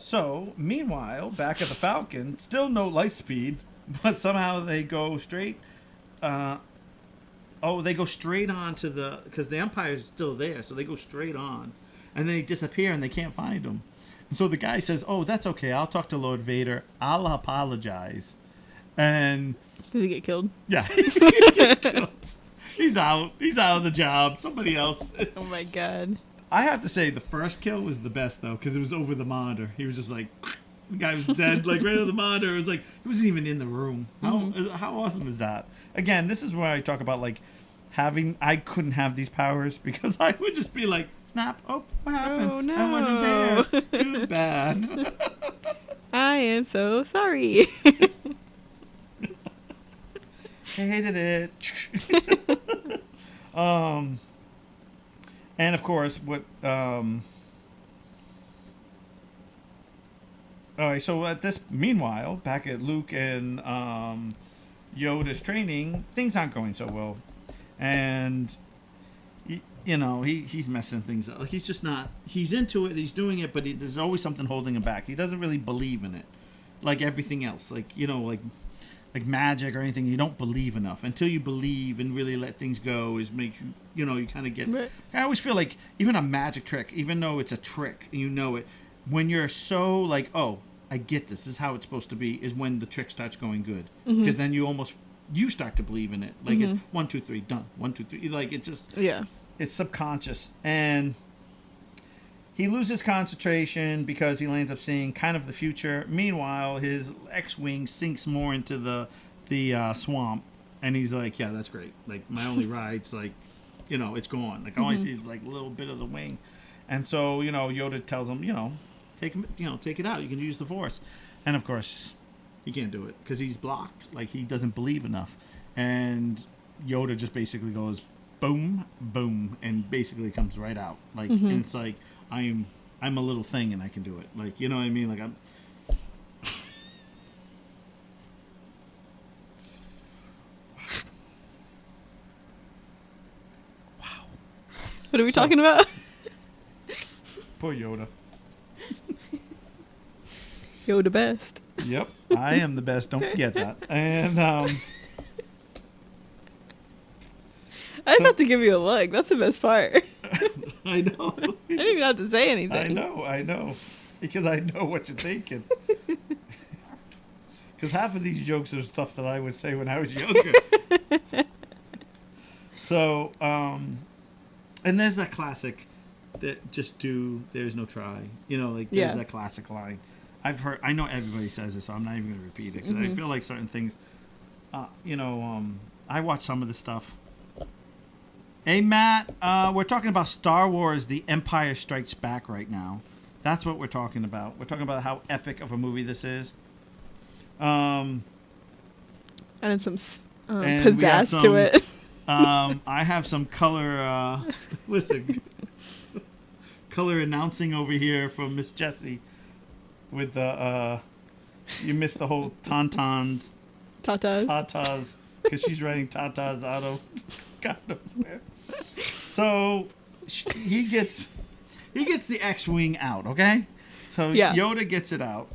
So, meanwhile, back at the Falcon, still no light speed, but somehow they go straight Oh, they go straight on to because the Empire's still there, so they go straight on, and then they disappear and they can't find them. And so the guy says, "Oh, that's okay. I'll talk to Lord Vader. I'll apologize." And Did he get killed? yeah, he gets killed. He's out. He's out of the job. Somebody else. Oh my god. I have to say the first kill was the best though, because it was over the monitor. He was just like, the guy was dead, like right over the monitor. It was like he wasn't even in the room. How awesome is that? Again, this is where I talk about like I couldn't have these powers because I would just be like, snap. Oh, what happened? Oh, no. I wasn't there. Too bad. I am so sorry. Hated it. And of course, what? All right. So meanwhile, back at Luke and Yoda's training, things aren't going so well, and he's messing things up. He's just not. He's into it. He's doing it, but there's always something holding him back. He doesn't really believe in it, like everything else. Like magic or anything, you don't believe enough. Until you believe and really let things go is make you kind of get... Right. I always feel like even a magic trick, even though it's a trick and you know it, when you're so like, oh, I get this is how it's supposed to be, is when the trick starts going good. Because then you start to believe in it. Like it's 1, 2, 3, done. 1, 2, 3. Like it just... Yeah. It's subconscious. And he loses concentration because he lands up seeing kind of the future. Meanwhile, his X-Wing sinks more into the swamp. And he's like, yeah, that's great. Like, my only ride's like, it's gone. Like, all I see is like a little bit of the wing. And so, Yoda tells him, take it out. You can use the Force. And of course, he can't do it because he's blocked. Like, he doesn't believe enough. And Yoda just basically goes, boom, boom, and basically comes right out. Like, and it's like, I'm a little thing and I can do it. Like, you know what I mean? Like, I'm... Wow. What are we talking about? Poor Yoda. Yoda best. Yep. I am the best. Don't forget that. And, I just have to give you a look. That's the best part. I know. I didn't even have to say anything. I know. Because I know what you're thinking. Because half of these jokes are stuff that I would say when I was younger. So, and there's that classic that there's no try. There's that classic line. I know everybody says it, so I'm not even going to repeat it. Because I feel like certain things, I watch some of this stuff. Hey, Matt, we're talking about Star Wars, The Empire Strikes Back right now. That's what we're talking about. We're talking about how epic of a movie this is. And some pizzazz to it. I have some color, color announcing over here from Miss Jessie with the, you missed the whole Tatas, because she's writing Tatas out of God knows where. So he gets the X-Wing out, okay? So Yoda gets it out,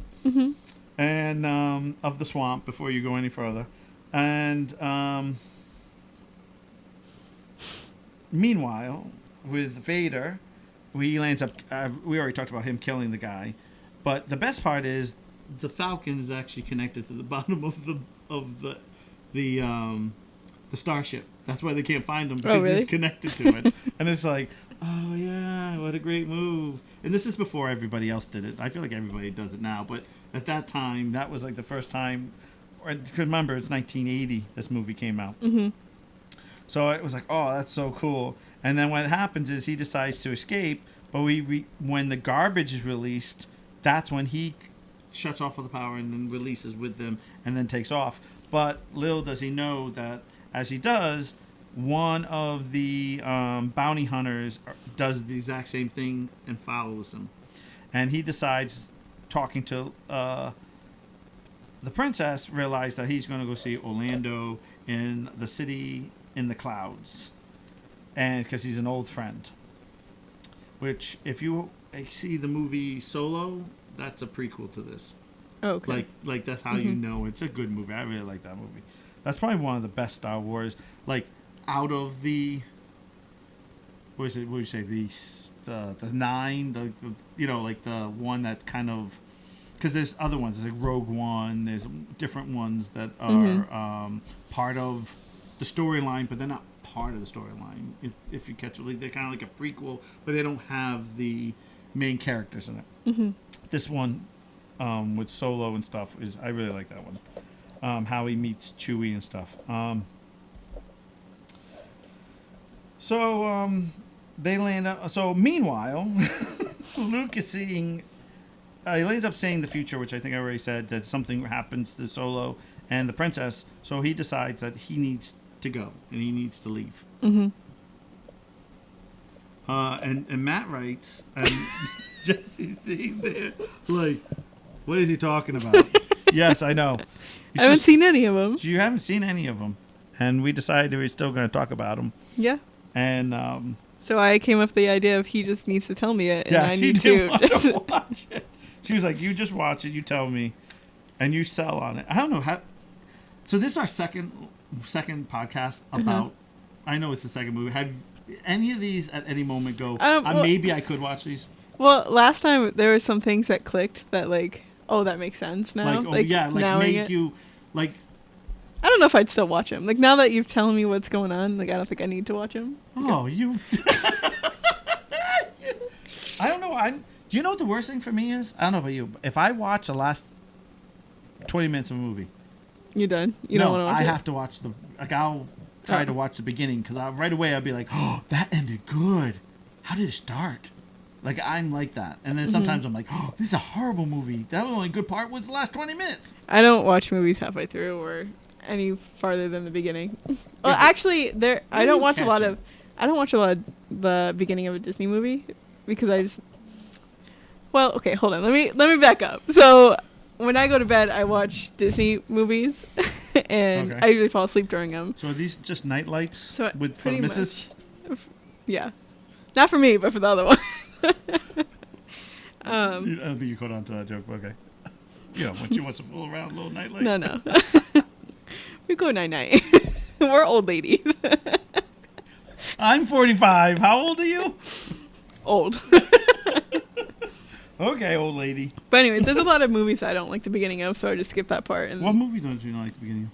and of the swamp before you go any further. And meanwhile, with Vader, he lands up. We already talked about him killing the guy, but the best part is the Falcon is actually connected to the bottom of the starship. That's why they can't find him, because it's connected to it. And it's like, oh yeah, what a great move. And this is before everybody else did it. I feel like everybody does it now, but at that time, that was like the first time. Remember, it's 1980 this movie came out. So it was like, oh, that's so cool. And then what happens is he decides to escape, but when the garbage is released, that's when he shuts off all the power and then releases with them and then takes off. But little does he know that as he does, one of the bounty hunters does the exact same thing and follows him. And he decides, talking to the princess, realized that he's going to go see Orlando in the city in the clouds. And because he's an old friend. Which, if you see the movie Solo, that's a prequel to this. Oh, okay. Like that's how you know it's a good movie. I really like that movie. That's probably one of the best Star Wars. Like, out of the what is it? What would you say? The 9, like the one that kind of, because there's other ones. There's like Rogue One. There's different ones that are part of the storyline, but they're not part of the storyline. If you catch it, they're kind of like a prequel, but they don't have the main characters in it. Mm-hmm. This one with Solo and stuff I really like that one. How he meets Chewie and stuff. So they land up. So meanwhile, Luke is seeing. He ends up saying the future, which I think I already said, that something happens to Solo and the princess. So he decides that he needs to go and he needs to leave. Mm-hmm. And Matt writes, and Jesse's sitting there like, what is he talking about? Yes, I know. I haven't seen any of them. You haven't seen any of them. And we decided we're still going to talk about them. Yeah. And so I came up with the idea of he just needs to tell me it, and yeah, I need to watch it. She was like, "You just watch it. You tell me, and you sell on it." I don't know how. So this is our second podcast about. I know it's the second movie. Have any of these at any moment go? Maybe I could watch these. Well, last time there were some things that clicked that that makes sense now. Make you like. I don't know if I'd still watch him. Like, now that you're telling me what's going on, I don't think I need to watch him. Oh, you. I don't know. Do you know what the worst thing for me is? I don't know about you. If I watch the last 20 minutes of a movie, you're done. You don't want to watch it. I have to watch I'll try to watch the beginning because right away I'll be like, oh, that ended good. How did it start? Like, I'm like that. And then sometimes I'm like, oh, this is a horrible movie. That was the only good part was the last 20 minutes. I don't watch movies halfway through or any farther than the beginning. Well, actually, I don't watch a lot of the beginning of a Disney movie because I just. Well, okay, hold on. Let me back up. So when I go to bed, I watch Disney movies, and I usually fall asleep during them. So are these just night lights for the missus? Yeah, not for me, but for the other one. I don't think you caught on to that joke, but okay. Yeah, when she wants to fool around, a little night light. No. We go night-night. We're old ladies. I'm 45. How old are you? Old. Okay, old lady. But anyway, there's a lot of movies I don't like the beginning of, so I just skip that part. And what movie don't you like the beginning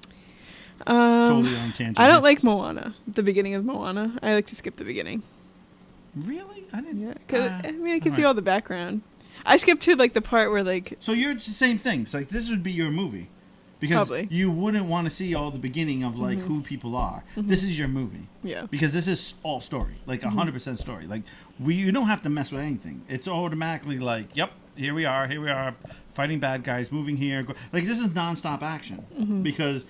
of? Totally on tangent. I don't like Moana. The beginning of Moana. I like to skip the beginning. Really? I didn't. Yeah, because it gives you all the background. I skipped to the part where So you're the same thing. It's like this would be your movie. Because you wouldn't want to see all the beginning of who people are. Mm-hmm. This is your movie. Yeah. Because this is all story, 100% story. Like you don't have to mess with anything. It's automatically yep, here we are fighting bad guys, moving here. This is nonstop action. Mm-hmm. Because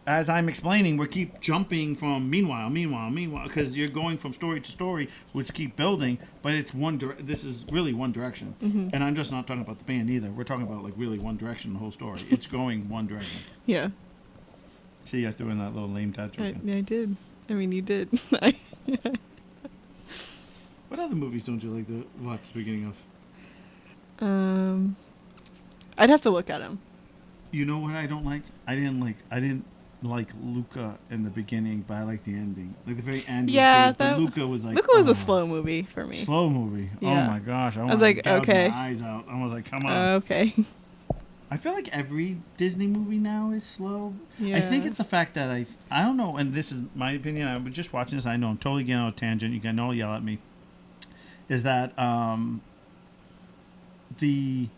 as I'm explaining, we keep jumping from meanwhile, because you're going from story to story, which keep building, but it's this is really one direction. Mm-hmm. And I'm just not talking about the band either. We're talking about really one direction, the whole story. It's going one direction. Yeah. See, I threw in that little lame dad joke. I did. I mean, you did. What other movies don't you like to watch the beginning of? I'd have to look at them. You know what I don't like? I didn't like Luca in the beginning, but I like the ending. The very end. Yeah, but Luca was Luca was a slow movie for me. Slow movie. Yeah. Oh my gosh! I was like, okay. My eyes out. I was like, come on. Okay. I feel like every Disney movie now is slow. Yeah. I think it's the fact that I don't know, and this is my opinion. I was just watching this. I know I'm totally getting on a tangent. You can all yell at me. Is that the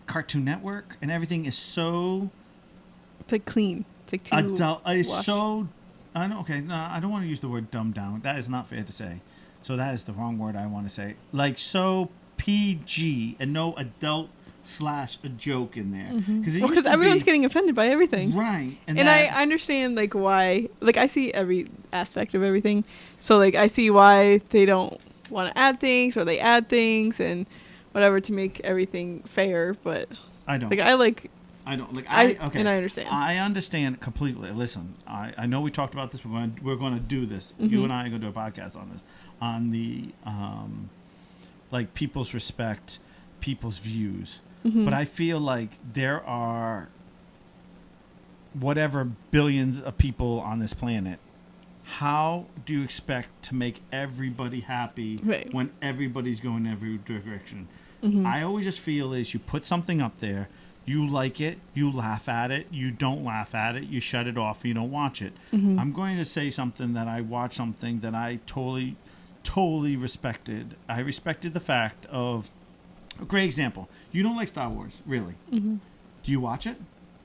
Cartoon Network and everything is so. It's clean. It's adult. It's so. I don't. Okay. No, I don't want to use the word dumbed down. That is not fair to say. So that is the wrong word I want to say. So PG and no adult / a joke in there. Because everyone's getting offended by everything. Right. And I understand why. I see every aspect of everything. So I see why they don't want to add things or they add things and whatever to make everything fair. But I don't. I don't okay. And I understand. I understand completely. Listen, I know we talked about this. We're going to do this. You and I are going to do a podcast on this, on the people's respect, people's views. But I feel like there are whatever billions of people on this planet. how do you expect to make everybody happy Right. when everybody's going every direction? Mm-hmm. I always just feel is you put something up there, you like it, you laugh at it, you don't laugh at it, you shut it off, you don't watch it. Mm-hmm. I'm going to say something that I watched something that I totally respected. I respected the fact of, a great example. You don't like Star Wars, really. Mm-hmm. Do you watch it?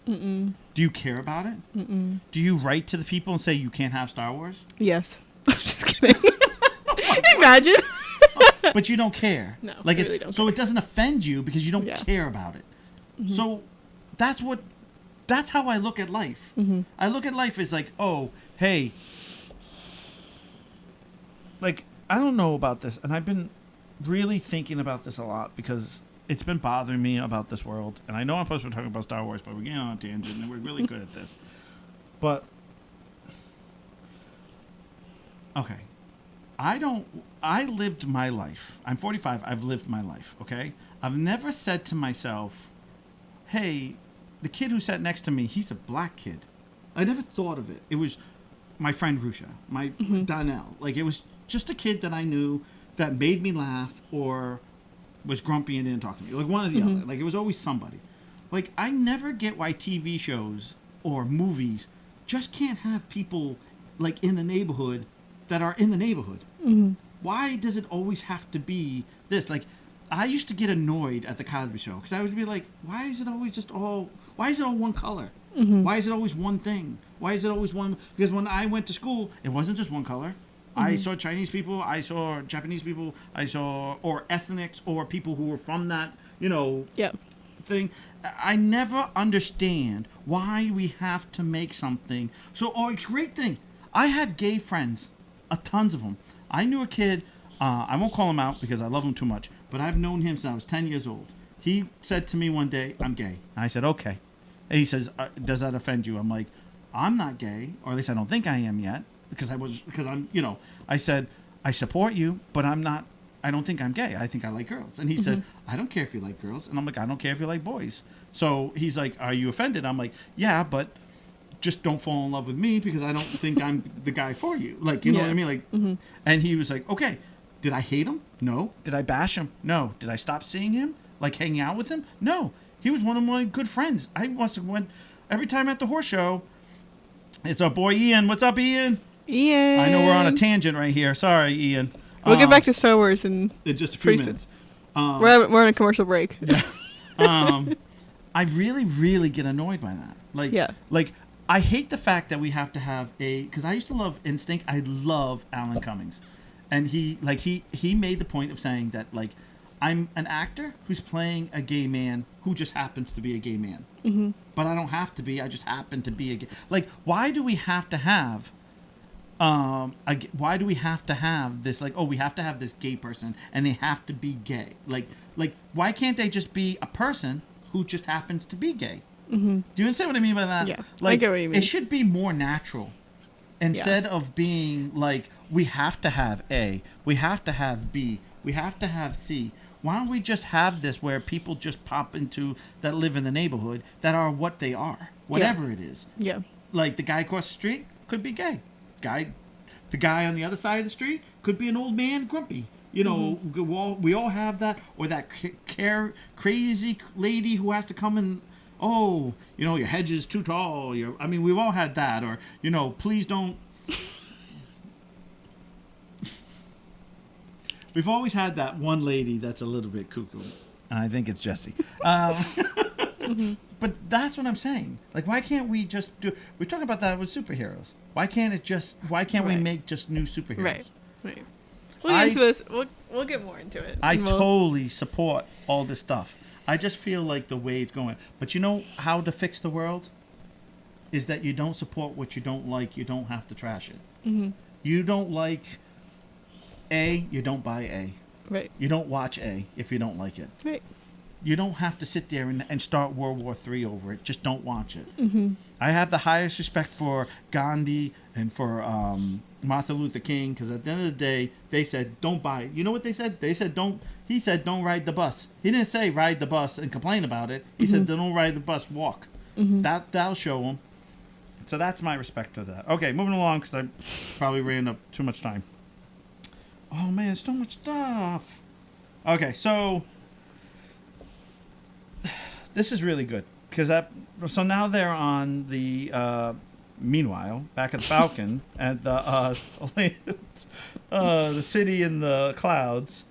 Mm-mm. Do you care about it? Mm-mm. Do you write to the people and say you can't have Star Wars? Yes. I'm just kidding. Imagine. But you don't care. No, like really it's don't so it doesn't offend you because you don't Yeah. care about it. Mm-hmm. So that's how I look at life. Mm-hmm. I look at life as like, oh, hey, like I don't know about this, and I've been really thinking about this a lot because it's been bothering me about this world. And I know I'm supposed to be talking about Star Wars, but we're getting on a tangent, and we're really good at this. But okay, I lived my life. I'm 45. I've lived my life. Okay, I've never said to myself, hey, the kid who sat next to me, he's a black kid. I never thought of it. It was my friend Rusha, my Donnell. Like, it was just a kid that I knew that made me laugh or was grumpy and didn't talk to me. Like, one or the other. Like, it was always somebody. Like, I never get why TV shows or movies just can't have people, like, in the neighborhood that are in the neighborhood. Mm-hmm. Why does it always have to be this? Like, I used to get annoyed at the Cosby Show because I would be like, why is it always one color? Mm-hmm. Why is it always one thing? Why is it always one? Because when I went to school, it wasn't just one color. I saw Chinese people, I saw Japanese people, or ethnics, or people who were from that, Yeah. thing. I never understand why we have to make something. So, a great thing. I had gay friends, tons of them. I knew a kid, I won't call him out because I love him too much, but I've known him since I was 10 years old. He said to me one day, I'm gay. I said, okay. And he says, does that offend you? I'm like, I'm not gay, or at least I don't think I am yet, because I'm, I said, I support you, but I don't think I'm gay. I think I like girls. And he said, I don't care if you like girls. And I'm like, I don't care if you like boys. So he's like, are you offended? I'm like, yeah, but just don't fall in love with me because I don't think I'm the guy for you. Like, you know what I mean? Like, and he was like, okay, did I hate him? No. Did I bash him? No. Did I stop seeing him? Like hanging out with him? No. He was one of my good friends. I must have went every time at the horse show. It's our boy Ian. What's up, Ian? Ian. I know we're on a tangent right here. Sorry, Ian. We'll get back to Star Wars in just a few pretty minutes. we're on a commercial break. Yeah. I really, really get annoyed by that. Like, Yeah. like I hate the fact that we have to have because I used to love Instinct. I love Alan Cummings, and he made the point of saying that like I'm an actor who's playing a gay man who just happens to be a gay man, but I don't have to be. I just happen to be a gay. Like, why do we have to have? Why do we have to have this? Like, oh, we have to have this gay person, and they have to be gay. Like, why can't they just be a person who just happens to be gay? Mm-hmm. Do you understand what I mean by that? Yeah, like, I get what you mean. It should be more natural, instead of being like we have to have A, we have to have B, we have to have C. Why don't we just have this where people just pop into that live in the neighborhood that are what they are, whatever it is. Yeah. Like the guy across the street could be gay. The guy on the other side of the street could be an old man, grumpy. We all have that, or that crazy lady who has to come and, oh, your hedge is too tall. We've all had that, or please don't. We've always had that one lady that's a little bit cuckoo, and I think it's Jessie. But that's what I'm saying. Like, why can't we just do? We're talking about that with superheroes. Why can't we make just new superheroes? Right. We'll get into this. We'll get more into it. I totally support all this stuff. I just feel like the way it's going. But you know how to fix the world? Is that you don't support what you don't like. You don't have to trash it. Mm-hmm. You don't like A, you don't buy A. Right. You don't watch A if you don't like it. Right. You don't have to sit there and start World War III over it. Just don't watch it. Mm-hmm. I have the highest respect for Gandhi and for Martin Luther King, because at the end of the day, they said, don't buy it. You know what they said? They said, he said, don't ride the bus. He didn't say ride the bus and complain about it. He said, don't ride the bus, walk. That'll show them. So that's my respect to that. Okay, moving along because I probably ran up too much time. Oh man, so much stuff. Okay, so this is really good because so now they're on the meanwhile back at the Falcon at the city in the clouds.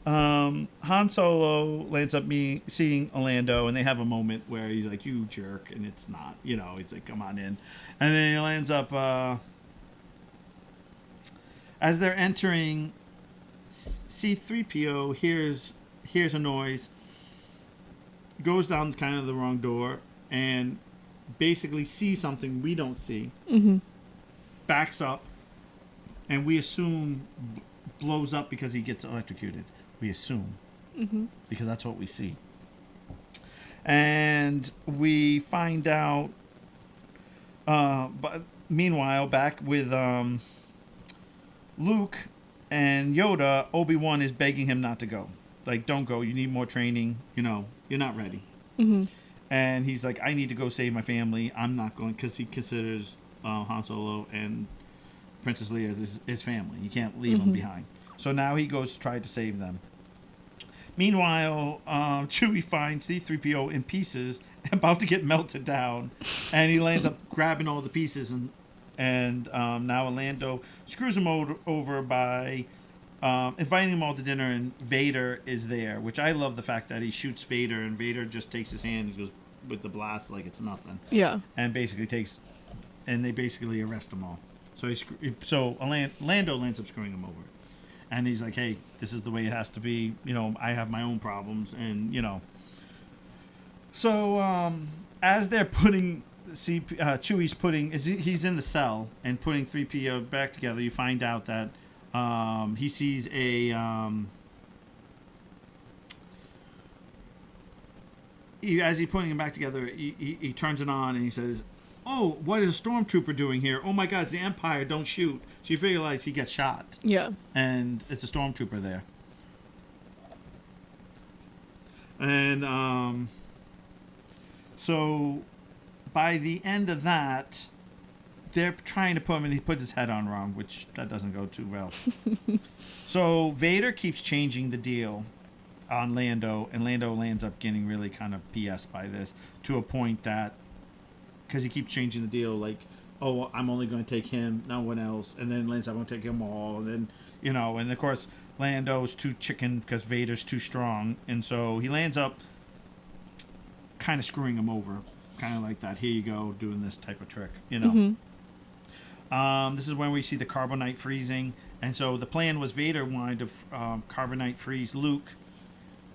Han Solo lands up seeing Orlando, and they have a moment where he's like, "You jerk," and it's not, he's like, "Come on in," and then he lands up as they're entering. C-3PO hears a noise, goes down kind of the wrong door, and basically sees something we don't see. Mm-hmm. Backs up, and we assume blows up because he gets electrocuted. We assume. Mm-hmm. Because that's what we see. And we find out, but meanwhile, back with Luke and Yoda, Obi-Wan is begging him not to go. Like, don't go. You need more training. You're not ready. Mm-hmm. And he's like, I need to go save my family. I'm not going, because he considers Han Solo and Princess Leia as his family. You can't leave them behind. So now he goes to try to save them. Meanwhile, Chewie finds C-3PO in pieces, about to get melted down, and he lands up grabbing all the pieces, and now Orlando screws him over by inviting him all to dinner, and Vader is there, which I love the fact that he shoots Vader, and Vader just takes his hand and goes with the blast like it's nothing. Yeah. And they basically arrest them all. So Orlando lands up screwing him over. And he's like, hey, this is the way it has to be. I have my own problems. And, So, as they're putting... Chewie's he's in the cell and putting 3PO back together, you find out that he sees as he's putting him back together, he turns it on and he says, oh, what is a stormtrooper doing here? Oh my God, it's the Empire, don't shoot. So you realize he gets shot. Yeah. And it's a stormtrooper there. And so by the end of that, they're trying to put him, and he puts his head on wrong, which that doesn't go too well. So Vader keeps changing the deal on Lando, and Lando lands up getting really kind of PS by this, to a point that, because he keeps changing the deal, like, oh, I'm only going to take him, no one else, and then Lando's going to take him all, and then, and of course, Lando's too chicken because Vader's too strong, and so he lands up kind of screwing him over, kind of like that, here you go, doing this type of trick, Mm-hmm. This is when we see the carbonite freezing, and so the plan was Vader wanted to carbonite freeze Luke,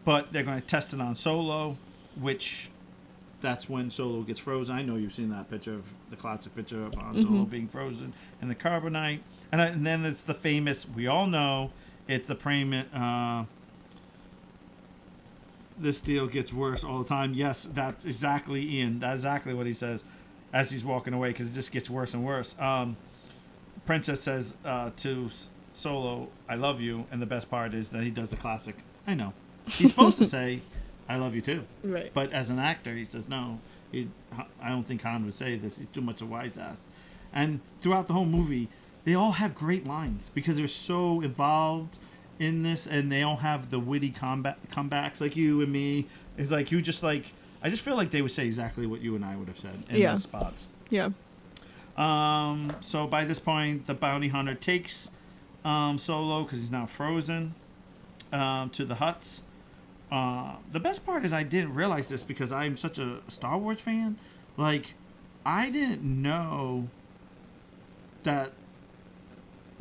but they're going to test it on Solo, which that's when Solo gets frozen. I know you've seen that picture of the classic picture of Han Solo being frozen in the carbonite, and then it's the famous, we all know, it's the this deal gets worse all the time. Yes, that's exactly Ian. That's exactly what he says as he's walking away, because it just gets worse and worse. Princess says to Solo, I love you, and the best part is that he does the classic, I know. He's supposed to say, I love you too. Right. But as an actor, he says, no, I don't think Han would say this. He's too much a wise ass. And throughout the whole movie, they all have great lines because they're so involved in this, and they all have the witty comebacks like you and me. It's like you just like, I just feel like they would say exactly what you and I would have said in those spots. Yeah. So by this point, the bounty hunter takes Solo, because he's now frozen, to the huts. The best part is I didn't realize this because I'm such a Star Wars fan. Like, I didn't know that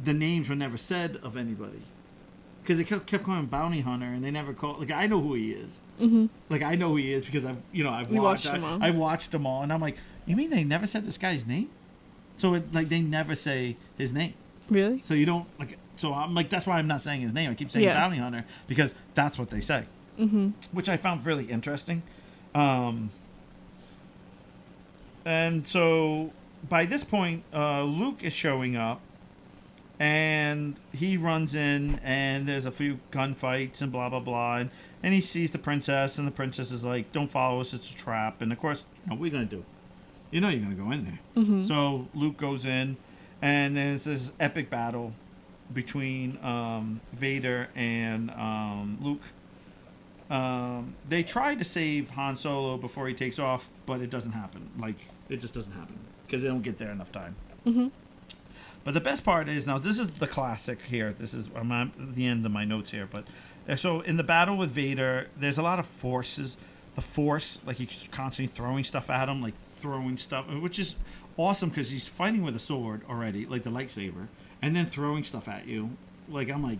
the names were never said of anybody. Because they kept calling him Bounty Hunter, and they never called... Like, I know who he is. Mm-hmm. Like, I know who he is because I've watched them all. I watched them all, and I'm like, you mean they never said this guy's name? So, they never say his name. Really? So you don't... like. So I'm like, that's why I'm not saying his name. I keep saying Bounty Hunter, because that's what they say. Mm-hmm. Which I found really interesting. And so, by this point, Luke is showing up, and he runs in, and there's a few gunfights and blah, blah, blah. And he sees the princess, and the princess is like, don't follow us, it's a trap. And of course, what are we going to do? You know you're going to go in there. Mm-hmm. So Luke goes in, and there's this epic battle between Vader and Luke. They try to save Han Solo before he takes off, but it doesn't happen. Like, it just doesn't happen because they don't get there enough time. Mm-hmm. But the best part is, now this is the classic here. I'm at the end of my notes here. But so in the battle with Vader, there's a lot of forces. The Force, like he's constantly throwing stuff at him, like throwing stuff, which is awesome because he's fighting with a sword already, like the lightsaber, and then throwing stuff at you. Like, I'm like,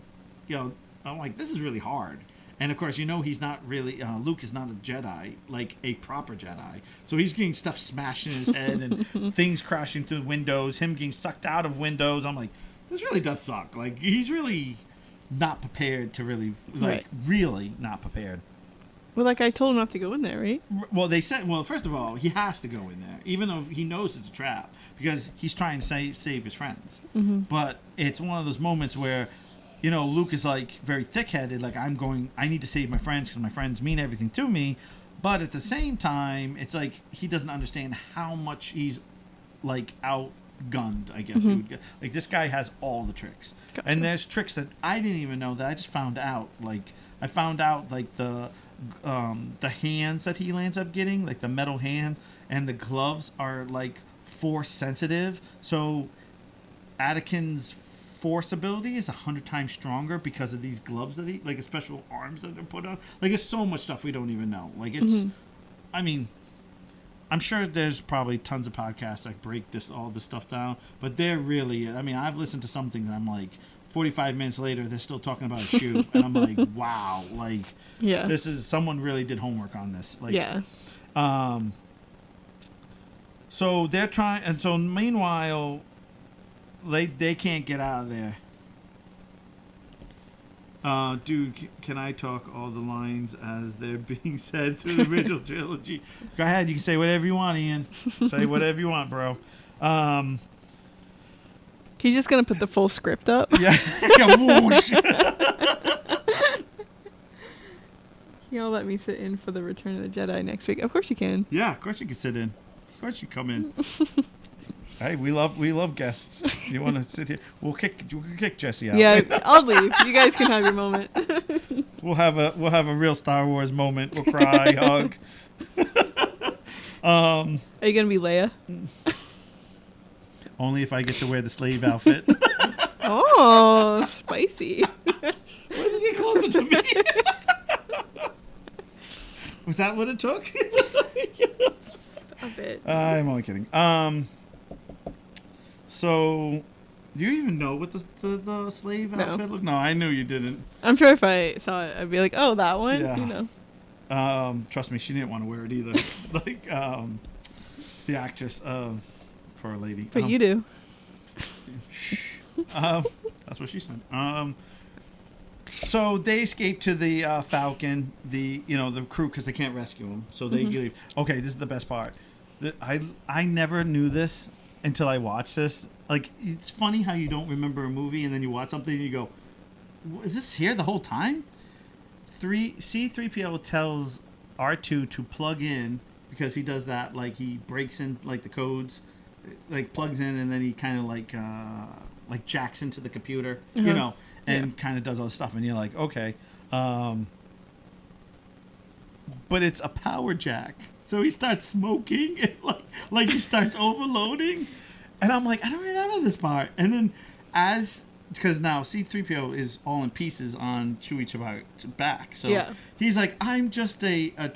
this is really hard. And of course, he's not really, Luke is not a Jedi, like a proper Jedi. So he's getting stuff smashed in his head and things crashing through windows, him getting sucked out of windows. I'm like, this really does suck. Like, he's really not prepared to really, really not prepared. Well, like, I told him not to go in there, right? Well, they said, first of all, he has to go in there, even though he knows it's a trap, because he's trying to save his friends. Mm-hmm. But it's one of those moments where, Luke is like very thick-headed, like I need to save my friends because my friends mean everything to me. But at the same time, it's like he doesn't understand how much he's like outgunned, I guess. Mm-hmm. Like, this guy has all the tricks. Gotcha. And there's tricks that I didn't even know that I just found out. Like, I found out like the hands that he lands up getting, like the metal hand and the gloves are like force sensitive. So Anakin's force ability is 100 times stronger because of these gloves that he, like, a special arms that they're put on. Like, it's so much stuff we don't even know. Like, it's, I mean, I'm sure there's probably tons of podcasts that break all this stuff down, but they're really, I mean, I've listened to something and I'm like, 45 minutes later, they're still talking about a shoe, and I'm like, wow, like, this is, someone really did homework on this. Like, so they're trying, and so meanwhile, they can't get out of there. Dude, can I talk all the lines as they're being said through the original trilogy? Go ahead, you can say whatever you want, Ian. Say whatever you want, bro. He's just gonna put the full script up. Yeah. Whoosh. Y'all let me sit in for the Return of the Jedi next week. Of course you can. Yeah, of course you can sit in. Of course you come in. Hey, we love guests. You want to sit here? We'll kick Jesse out. Yeah, I'll leave. You guys can have your moment. We'll have a real Star Wars moment. We'll cry, hug. Are you gonna be Leia? Only if I get to wear the slave outfit. Oh, spicy. Why did you get closer to me? Was that what it took? A bit. I'm only kidding. So, do you even know what the slave outfit looked? No, I knew you didn't. I'm sure if I saw it, I'd be like, oh, that one? Yeah. Trust me, she didn't want to wear it either. Like, the actress, for a lady. But you do. That's what she said. So they escape to the Falcon, the crew, because they can't rescue him. So they leave. Okay, this is the best part. I never knew this until I watched this. Like, it's funny how you don't remember a movie and then you watch something and you go, "Is this here the whole time?" C-3PO tells R2 to plug in because he does that. Like, he breaks in like the codes, like plugs in, and then he kind of like jacks into the computer, and kind of does all this stuff, and you're like, okay, but it's a power jack, so he starts smoking, and like he starts overloading, and I'm like, I don't remember this part, and then because now C-3PO is all in pieces on Chewie Chewbacc's back. So he's like, I'm just I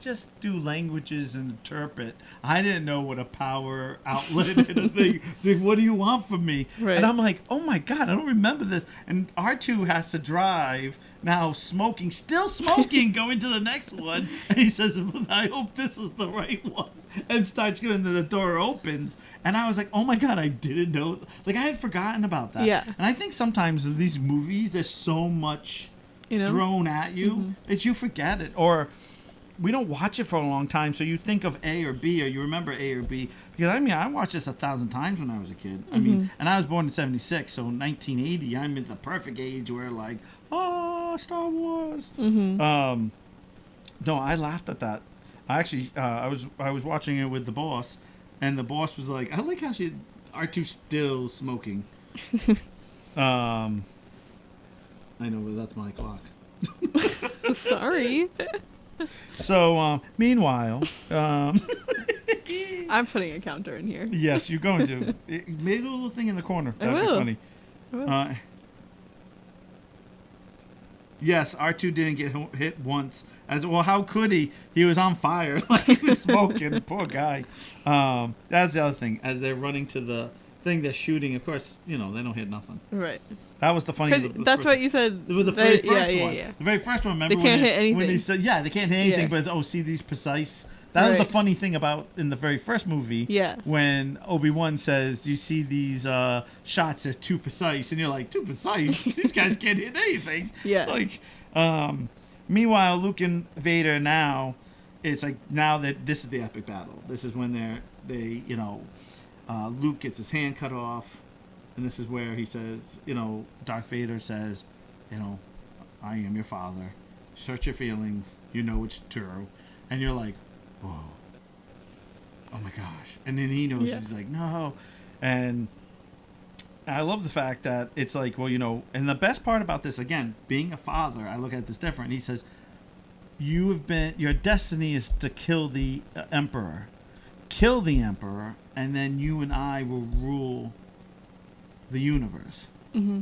just do languages and interpret. I didn't know what a power outlet and a thing. Like, what do you want from me? Right. And I'm like, oh my God, I don't remember this. And R2 has to drive now, still smoking, going to the next one. And he says, I hope this is the right one. And starts going, the door opens. And I was like, oh my God, I didn't know. Like, I had forgotten about that. Yeah. And I think sometimes in these movies, there's so much thrown at you that you forget it. Or we don't watch it for a long time, so you think of A or B, or you remember A or B. Because, I mean, I watched this 1,000 times when I was a kid. I mean, and I was born in 76, so 1980, I'm in the perfect age where, like, Star Wars. No, I laughed at that. I was watching it with the boss, and the boss was like, I like how R2 still smoking. I know, but that's my clock. Sorry. So, meanwhile, I'm putting a counter in here. yes, you're going to. It made a little thing in the corner. I That'd be will. funny. I will. Yes, R2 didn't get hit once. As well, how could he? He was on fire. Like he was smoking. Poor guy. That's the other thing. As they're running to the thing they're shooting, of course, they don't hit nothing. Right. That was the funny. That's what you said. With the very first one. Yeah. The very first one. Remember They can't when hit anything. When they said, they can't hit anything, Yeah. but see these precise. That was the funny thing about in the very first movie. Yeah. When Obi-Wan says, "You see these shots that's too precise," and you're like, "Too precise? These guys can't hit anything." Yeah. Like, meanwhile, Luke and Vader now, it's like now that this is the epic battle. This is when Luke gets his hand cut off, and this is where he says, Darth Vader says, "I am your father. Search your feelings. You know it's true," and you're like, whoa, oh my gosh. And then he knows, he's like, no. And I love the fact that it's like, well, and the best part about this, again, being a father, I look at this different. He says, your destiny is to kill the emperor. Kill the emperor, and then you and I will rule the universe. Mm-hmm.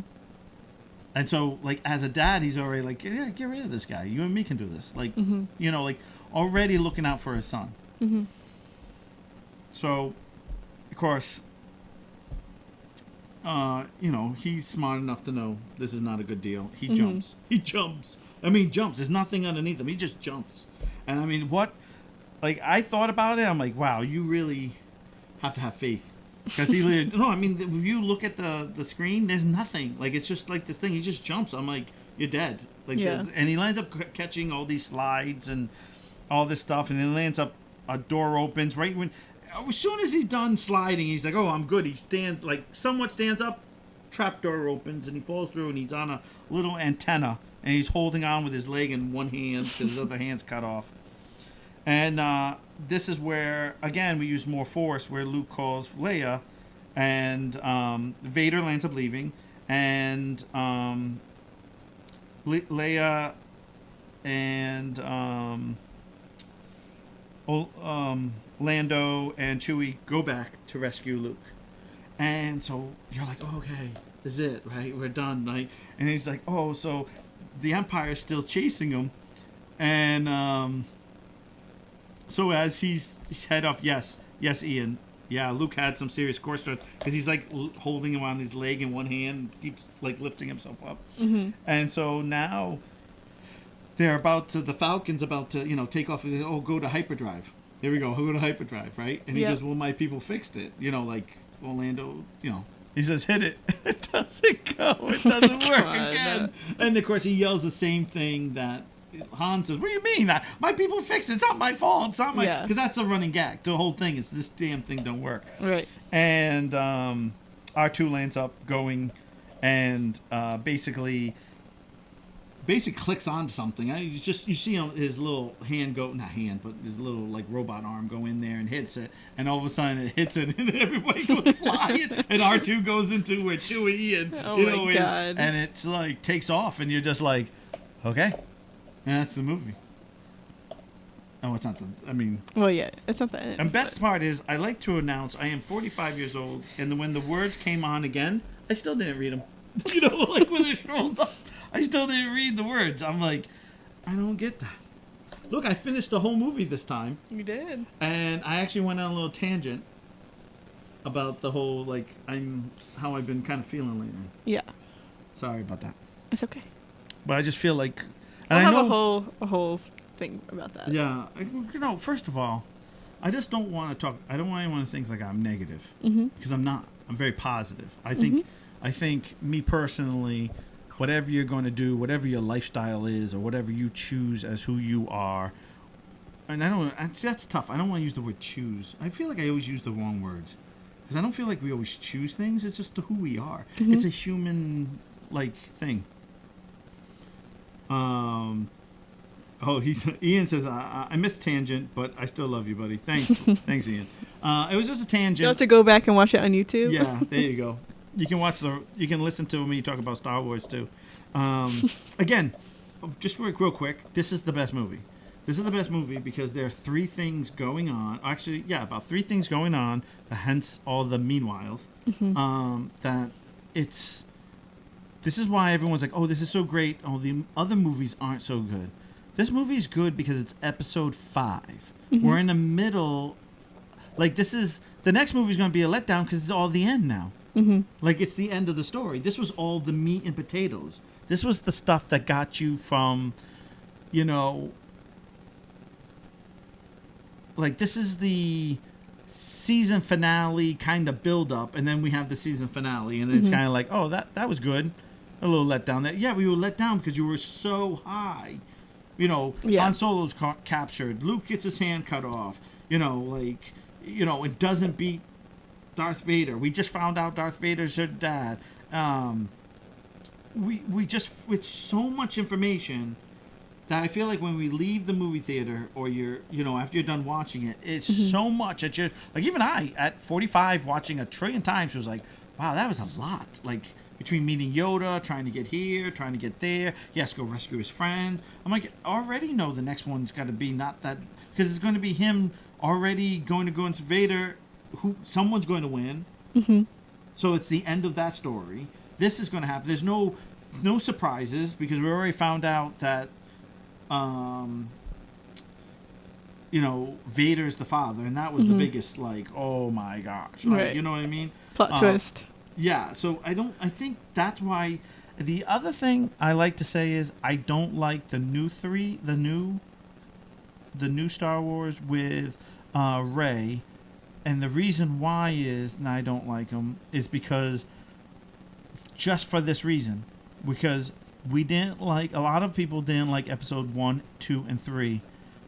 And so, like, as a dad, he's already like, yeah, get rid of this guy. You and me can do this. Like, like, already looking out for his son. Mm-hmm. So, of course, he's smart enough to know this is not a good deal. He jumps. He jumps. Jumps. There's nothing underneath him. He just jumps. And I thought about it. I'm like, wow, you really have to have faith. Because he literally, if you look at the screen, there's nothing. Like, it's just like this thing. He just jumps. I'm like, you're dead. Like, and he lands up catching all these slides and all this stuff. And then lands up, a door opens right when, as soon as he's done sliding, he's like, oh, I'm good. He somewhat stands up, trap door opens, and he falls through, and he's on a little antenna. And he's holding on with his leg in one hand because his other hand's cut off. And this is where, again, we use more force, where Luke calls Leia, and Vader lands up leaving, and Leia and Lando and Chewie go back to rescue Luke. And so you're like, oh, okay, this is it, right? We're done, right? And he's like, oh, so the Empire is still chasing him. And so as he's head off, yes, Ian. Yeah, Luke had some serious core strength because he's like holding him on his leg in one hand, keeps like lifting himself up. Mm-hmm. And so now the Falcon's about to, take off. Oh, go to hyperdrive. Here we go. He'll go to hyperdrive, right? And he goes, well, my people fixed it. Like Orlando, He says, hit it. It doesn't go. It doesn't work again. And of course, he yells the same thing that Han says, what do you mean? My people fixed it. It's not my fault. It's not my... Because that's a running gag. The whole thing is this damn thing don't work. Right. And R2 lands up going and basically clicks on something. You see his little hand go... Not hand, but his little like robot arm go in there and hits it. And all of a sudden it hits it and everybody goes flying. And R2 goes into where Chewie and... God. And it's like takes off and you're just like, okay. And that's the movie. Oh, it's not the... Well, yeah, it's not the end. And best part is, I like to announce I am 45 years old, and when the words came on again, I still didn't read them. Like when they scrolled up, I still didn't read the words. I'm like, I don't get that. Look, I finished the whole movie this time. You did. And I actually went on a little tangent about the whole, how I've been kind of feeling lately. Yeah. Sorry about that. It's okay. But I just feel like... I'll have a whole thing about that. Yeah. First of all, I just don't want to talk... I don't want anyone to think like I'm negative. Mm-hmm. Because I'm not. I'm very positive. I think me personally, whatever you're going to do, whatever your lifestyle is, or whatever you choose as who you are... And that's tough. I don't want to use the word choose. I feel like I always use the wrong words. Because I don't feel like we always choose things. It's just who we are. Mm-hmm. It's a human, thing. Oh, Ian says I missed Tangent, but I still love you, buddy. Thanks, thanks, Ian. It was just a tangent. You'll have to go back and watch it on YouTube. Yeah, there you go. You can listen to me talk about Star Wars too. Again, just real quick. This is the best movie. This is the best movie because there are three things going on. Actually, yeah, about three things going on. Hence all the meanwhiles. That it's. This is why everyone's like, "Oh, this is so great." Oh, the other movies aren't so good. This movie is good because it's episode 5. We're in the middle. Like, this is the next movie is going to be a letdown because it's all the end now. Like, it's the end of the story. This was all the meat and potatoes. This was the stuff that got you from, you know, like, this is the season finale kind of build up, and then we have the season finale, and it's kind of like, oh, that was good. A little letdown there. Yeah, we were let down because you were so high. You know, Han Solo's captured. Luke gets his hand cut off. You know, like, you know, it doesn't beat Darth Vader. We just found out Darth Vader's her dad. We just, with so much information that I feel like when we leave the movie theater or after you're done watching it, it's so much that you're, like, even I, at 45, watching a trillion times, was like, wow, that was a lot. Like, between meeting Yoda, trying to get here, trying to get there, he has to go rescue his friends. I'm like, I already know the next one's got to be not that, because it's going to be him already going to go into Vader, who someone's going to win. So it's the end of that story. This is going to happen. There's no surprises because we already found out that, Vader's the father, and that was the biggest, like, oh my gosh, like, Right. You know what I mean? Plot twist. Yeah, so I think that's why. The other thing I like to say is I don't like the new Star Wars with Rey, and the reason why is, and I don't like them, is because just for this reason, because we didn't like, a lot of people didn't like episode 1, 2, and 3,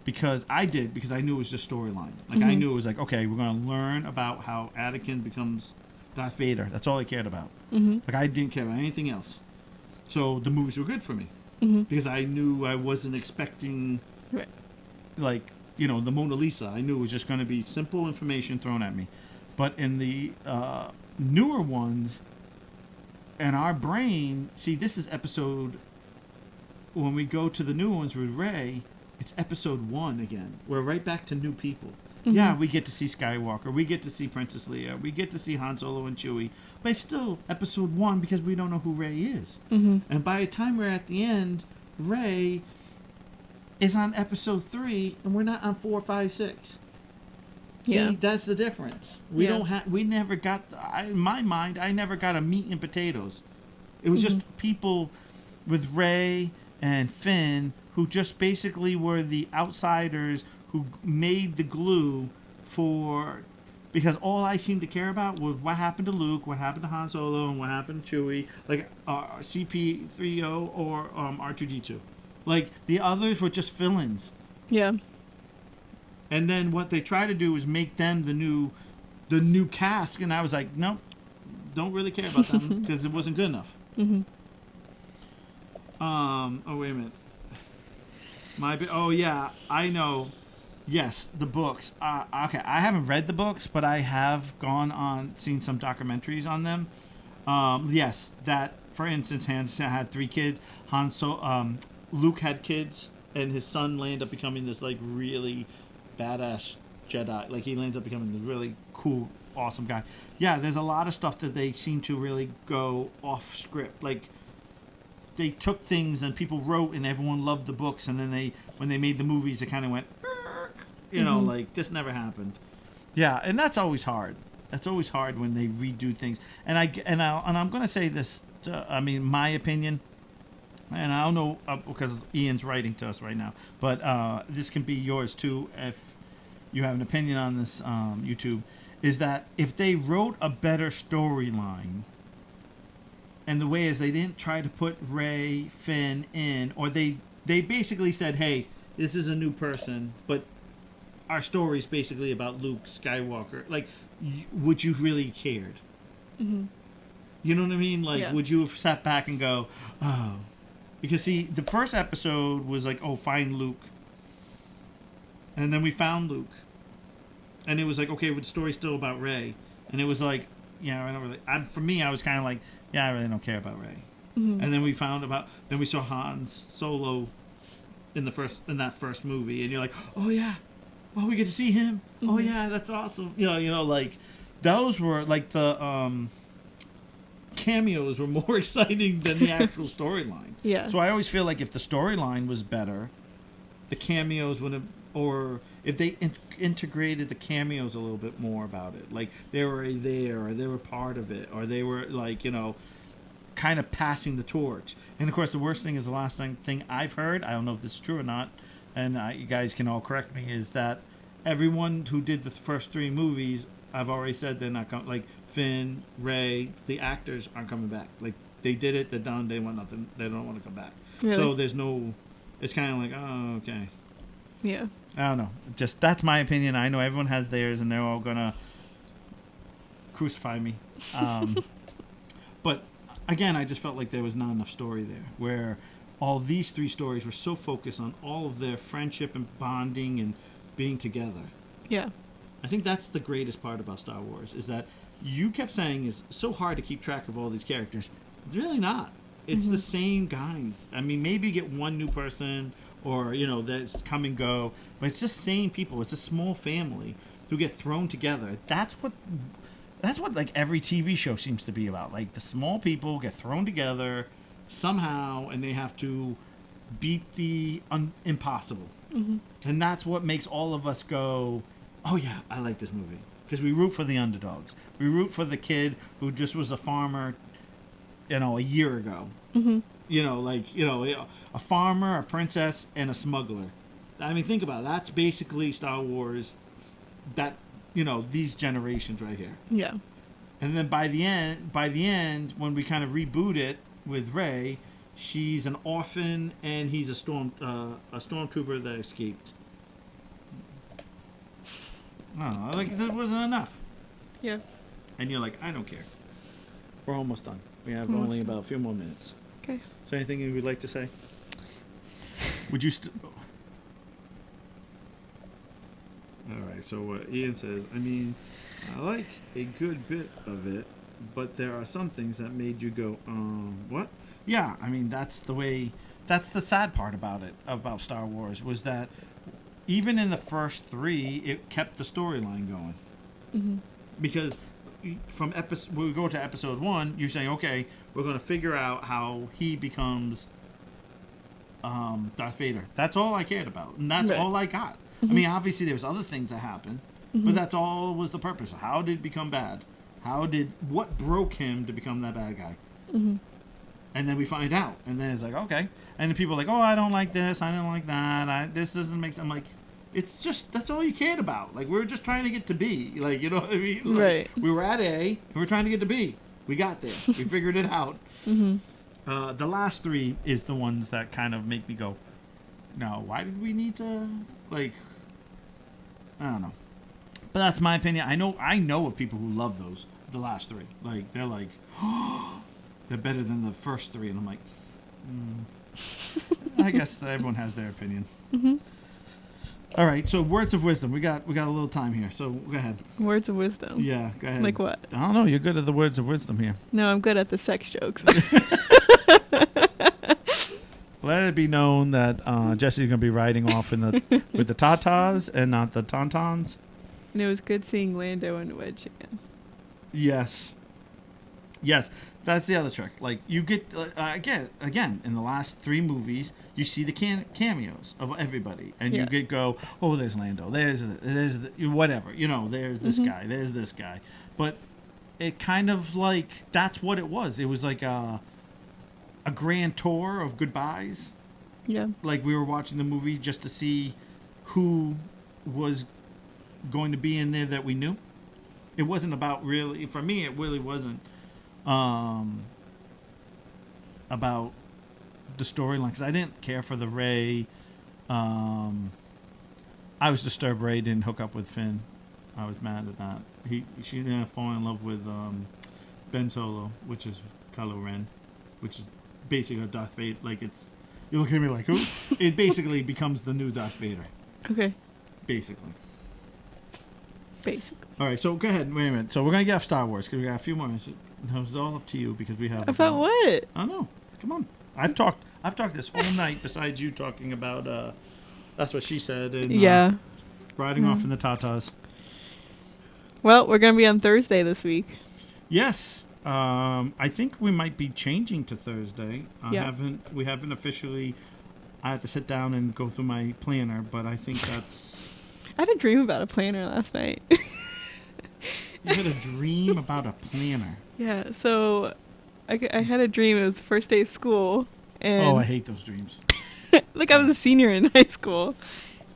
because I did, because I knew it was just storyline. Like, I knew it was like, okay, we're going to learn about how Anakin becomes Darth Vader. That's all I cared about. Like, I didn't care about anything else. So the movies were good for me because I knew I wasn't expecting, like, the Mona Lisa. I knew it was just going to be simple information thrown at me. But in the newer ones, and our brain, see, this is episode, when we go to the new ones with Rey, it's episode 1 again. We're right back to new people. Yeah, we get to see Skywalker, we get to see Princess Leia, we get to see Han Solo and Chewie, but it's still episode 1 because we don't know who Rey is. And by the time we're at the end, Rey is on episode 3, and we're not on 4, 5, 6. See, that's the difference. We don't have. We never got. In my mind, I never got a meat and potatoes. It was just people with Rey and Finn who just basically were the outsiders who made the glue for. Because all I seemed to care about was what happened to Luke, what happened to Han Solo, and what happened to Chewie, like CP3O or R2D2. Like, the others were just fill-ins. Yeah. And then what they try to do is make them the new cast, and I was like, nope, don't really care about them because it wasn't good enough. Oh, wait a minute. Oh yeah, I know. Yes, the books. Okay, I haven't read the books, but I have seen some documentaries on them. Yes, that, for instance, Han had 3 kids. Luke had kids, and his son ended up becoming this, like, really badass Jedi. Like, he ends up becoming this really cool, awesome guy. Yeah, there's a lot of stuff that they seem to really go off script. Like, they took things and people wrote, and everyone loved the books, and then when they made the movies, it kind of went, like, this never happened. Yeah, and that's always hard. That's always hard when they redo things. And I'm going to say this. My opinion. And I don't know, because Ian's writing to us right now, but this can be yours too if you have an opinion on this, YouTube, is that if they wrote a better storyline, and the way is they didn't try to put Rey, Finn in, or they basically said, hey, this is a new person, but our story's basically about Luke Skywalker. Like, would you really cared? You know what I mean? Like, would you have sat back and go, oh, Because see, the first episode was like, oh, find Luke, and then we found Luke, and it was like, okay, but the story's still about Rey, and it was like, yeah, I don't really. For me, I was kind of like, yeah, I really don't care about Rey. Mm-hmm. And then we saw Han's Solo in that first movie, and you're like, oh yeah, well we get to see him. Mm-hmm. Oh yeah, that's awesome. You know, like those were like the cameos were more exciting than the actual storyline. Yeah. So I always feel like if the storyline was better, the cameos would have, or if they integrated the cameos a little bit more about it, like they were there, or they were part of it, or they were like, you know, kind of passing the torch. And of course, the worst thing is the last thing I've heard. I don't know if this is true or not, and you guys can all correct me. Is that everyone who did the first 3 movies, I've already said they're not coming. Like Finn, Rey, the actors aren't coming back. Like they did it, they're done. They want nothing. They don't want to come back. Really? So there's no. It's kind of like, oh, okay. Yeah. I don't know. Just that's my opinion. I know everyone has theirs, and they're all gonna crucify me. But again, I just felt like there was not enough story there. Where all these 3 stories were so focused on all of their friendship and bonding and being together. Yeah. I think that's the greatest part about Star Wars, is that you kept saying it's so hard to keep track of all these characters. It's really not. It's the same guys. I mean, maybe you get one new person, or, you know, that's come and go, but it's just same people. It's a small family who get thrown together. That's what like every TV show seems to be about. Like the small people get thrown together somehow, and they have to beat the impossible. Mm-hmm. And that's what makes all of us go, oh yeah, I like this movie. Because we root for the underdogs. We root for the kid who just was a farmer, you know, a year ago. Mm-hmm. You know, like, you know, a farmer, a princess, and a smuggler. I mean, think about it. That's basically Star Wars, that, you know, these generations right here. Yeah. And then by the end, when we kind of reboot it with Rey, she's an orphan, and he's a stormtrooper that escaped. I don't know, like, that wasn't enough. Yeah. And you're like, I don't care. We're almost done. We have Almost only done. about a few more minutes. Okay. Is there anything you would like to say? Would you All right, so what Ian says, I mean, I like a good bit of it, but there are some things that made you go, what? Yeah, I mean, that's the sad part about it, about Star Wars, was that even in the first 3, it kept the storyline going. Mm-hmm. Because from we go to episode 1, you're saying, okay, we're going to figure out how he becomes Darth Vader. That's all I cared about, and that's right. all I got. Mm-hmm. I mean, obviously there's other things that happened, but that's all was the purpose. How did it become bad? What broke him to become that bad guy? Mm-hmm. And then we find out, and then it's like, okay. And then people are like, oh, I don't like this, I don't like that, this doesn't make sense. I'm like, it's just, that's all you cared about. Like, we're just trying to get to B. Like, you know what I mean? Like, right. We were at A, and we're trying to get to B. We got there. We figured it out. Mm-hmm. The last 3 is the ones that kind of make me go, no, why did we need to, like, I don't know. But that's my opinion. I know of people who love those, the last 3. Like, they're like, oh, they're better than the first 3. And I'm like, I guess everyone has their opinion. Mm-hmm. All right, so words of wisdom. We got a little time here, so go ahead. Words of wisdom. Yeah, go ahead. Like what? I don't know. You're good at the words of wisdom here. No, I'm good at the sex jokes. Let it be known that Jesse's gonna be riding off with the tatas and not the tauntauns. And it was good seeing Lando and Wedge again. Yes. That's the other trick. Like, you get again in the last 3 movies, you see the cameos of everybody, and you go, oh, there's Lando, there's whatever, you know, there's this guy, there's this guy, but it kind of like that's what it was. It was like a grand tour of goodbyes. Yeah. Like, we were watching the movie just to see who was going to be in there that we knew. It wasn't about really, for me, it really wasn't about the storyline, because I didn't care for the Rey. I was disturbed Rey didn't hook up with Finn. I was mad at that. She didn't fall in love with Ben Solo, which is Kylo Ren, which is basically a Darth Vader. Like it's, you're looking at me like who? It basically becomes the new Darth Vader. Okay. Basically. Basically. All right, so go ahead. Wait a minute. So we're gonna get off Star Wars because we got a few more minutes. No, it's all up to you because we have. About what? I don't know. Come on. I've talked this whole night. Besides you talking about, that's what she said. And, Yeah. Riding off in the Tatas. Well, we're gonna be on Thursday this week. Yes. I think we might be changing to Thursday. Yeah. We haven't officially. I have to sit down and go through my planner, but I think that's. I had a dream about a planner last night. You had a dream about a planner. Yeah, so I had a dream. It was the first day of school. And Oh, I hate those dreams. like I was a senior in high school.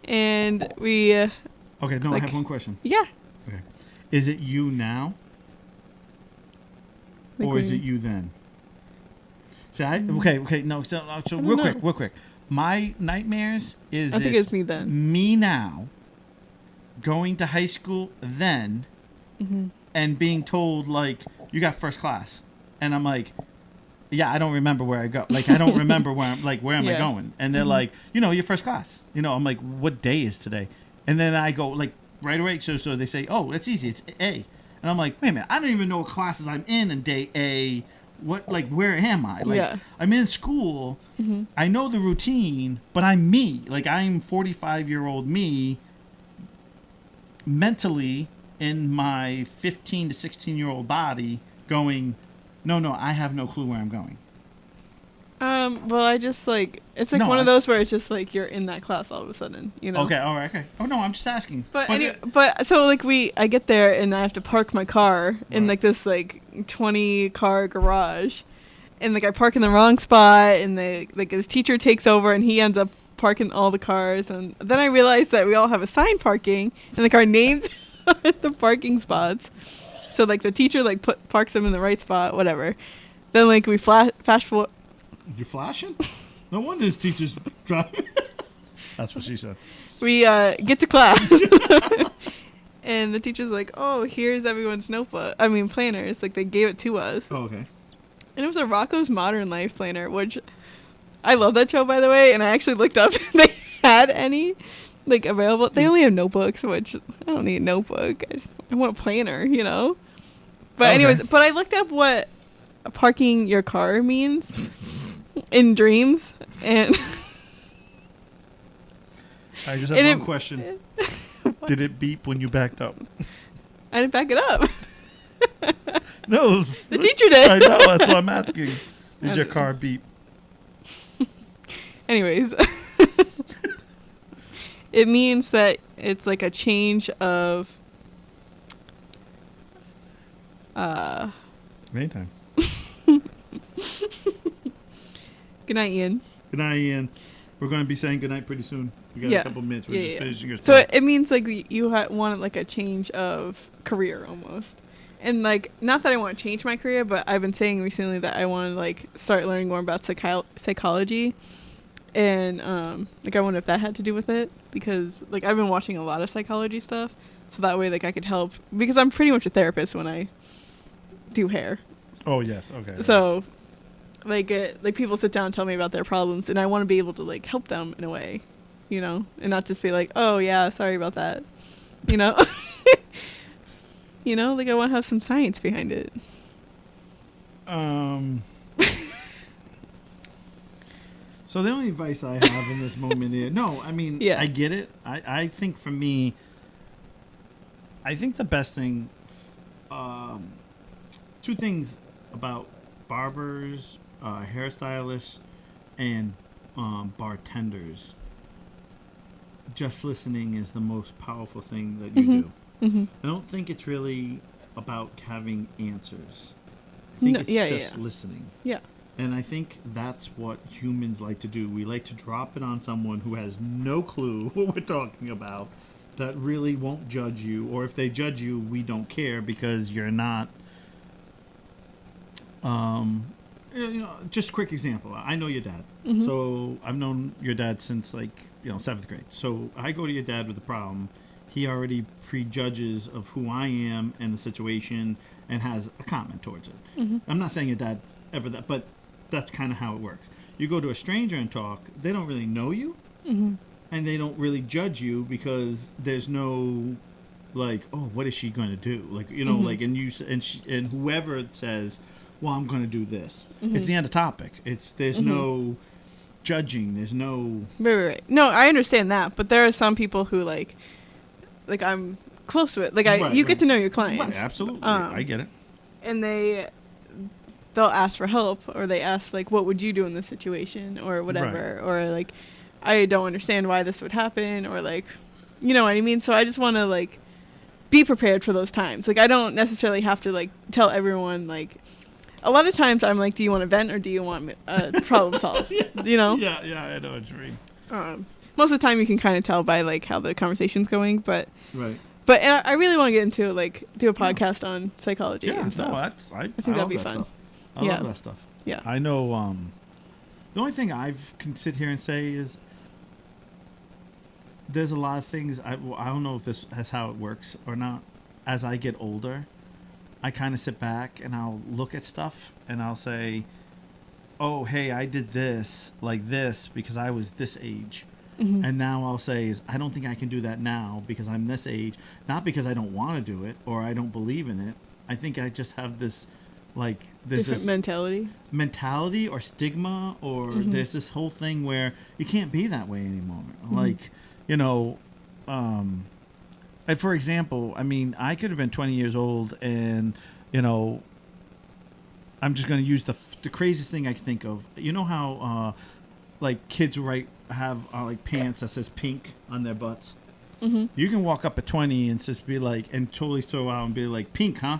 And we... Okay, no, like, I have one question. Yeah. Okay. Is it you now? Like Or is when- it you then? See, okay, no, so real quick. My nightmares is I think it's me then. Me now, going to high school then, Mm-hmm. and being told, like, you got first class. And I'm like, yeah, I don't remember where I go. Like, I don't remember where I'm, like, where am I Yeah. going? And they're like, you're first class. I'm like, what day is today? And then I go, like, right away. So they say, oh, it's easy. It's A. And I'm like, wait a minute. I don't even know what classes I'm in day A. What, like, where am I? Like, Yeah. I'm in school. Mm-hmm. I know the routine, but I'm me. Like, I'm 45-year-old me mentally in my 15 to 16-year-old body going, no, I have no clue where I'm going. Well, I just, like... It's like No, one of those where it's just, like, you're in that class all of a sudden, Okay, all right, okay. Oh, no, I'm just asking. But anyway, so like I get there and I have to park my car in Right. like this like 20 car garage, and like I park in the wrong spot, and his teacher takes over and he ends up parking all the cars, and then I realize that we all have assigned parking and like our names are at the parking spots, so like the teacher like parks them in the right spot, whatever. Then like we fast forward. You flashing? No wonder his teacher's driving. That's what she said. We get to class, and the teacher's like, "Oh, here's everyone's planners. Like they gave it to us." Oh, okay. And it was a Rocco's Modern Life planner, which I love that show, by the way. And I actually looked up if they had any like available. They only have notebooks, which I don't need a notebook. I want a planner, But anyways, but I looked up what parking your car means in dreams, and I just have one question. Did it beep when you backed up? I didn't back it up. No. The teacher did. I know, that's what I'm asking. Did your car beep? Anyways, it means that it's like a change of Anytime. Good night, Ian. Good night, Ian. We're going to be saying good night pretty soon. We got a couple minutes. We're just finishing your So stuff. it means like you want like a change of career almost. And like, not that I want to change my career, but I've been saying recently that I want to like start learning more about psychology. And like I wonder if that had to do with it, because like I've been watching a lot of psychology stuff, so that way like I could help, because I'm pretty much a therapist when I do hair. Oh, yes. Okay. So like people sit down and tell me about their problems, and I want to be able to like help them in a way, and not just be like, oh yeah, sorry about that, like I want to have some science behind it. So the only advice I have in this moment is, Yeah. I get it. I think for me, I think the best thing, two things about barbers, hairstylists, and bartenders. Just listening is the most powerful thing that you do. Mm-hmm. I don't think it's really about having answers. I think it's just listening. Yeah. And I think that's what humans like to do. We like to drop it on someone who has no clue what we're talking about, that really won't judge you. Or if they judge you, we don't care because you're not... just a quick example. I know your dad. Mm-hmm. So I've known your dad since 7th grade. So I go to your dad with a problem. He already prejudges of who I am and the situation and has a comment towards it. Mm-hmm. I'm not saying your dad ever that, but that's kind of how it works. You go to a stranger and talk, they don't really know you, Mm-hmm. and they don't really judge you because there's no, like, oh, what is she going to do? Like, you know, Mm-hmm. like, and whoever says, well, I'm going to do this. Mm-hmm. It's the end of topic. There's Mm-hmm. no judging. There's no. Right. No, I understand that, but there are some people who like I'm close with. Like you get to know your clients. Right, absolutely. I get it. And they'll ask for help, or they ask like, what would you do in this situation, or whatever, or like, I don't understand why this would happen, or like, you know what I mean. So I just want to like be prepared for those times. Like I don't necessarily have to like tell everyone like. A lot of times I'm like, do you want to vent or do you want problem solve? You know? Yeah, I know what you mean. Most of the time you can kind of tell by like how the conversation's going, but right. But and I really want to get into like do a podcast on psychology and stuff. No, I think that'd be fun. I love that stuff. Yeah. I know. The only thing I can sit here and say is there's a lot of things. I don't know if this is how it works or not. As I get older, I kind of sit back and I'll look at stuff and I'll say, oh, hey, I did this like this because I was this age. Mm-hmm. And now I'll say is I don't think I can do that now because I'm this age. Not because I don't want to do it or I don't believe in it. I think I just have this, like, there's different mentality or stigma or mm-hmm. there's this whole thing where you can't be that way anymore. Mm-hmm. Like, you know, for example, I mean, I could have been 20 years old and, you know, I'm just going to use the craziest thing I can think of. You know how, like, kids have like pants that says pink on their butts? Mm-hmm. You can walk up at 20 and just be like, and totally throw out and be like, pink, huh?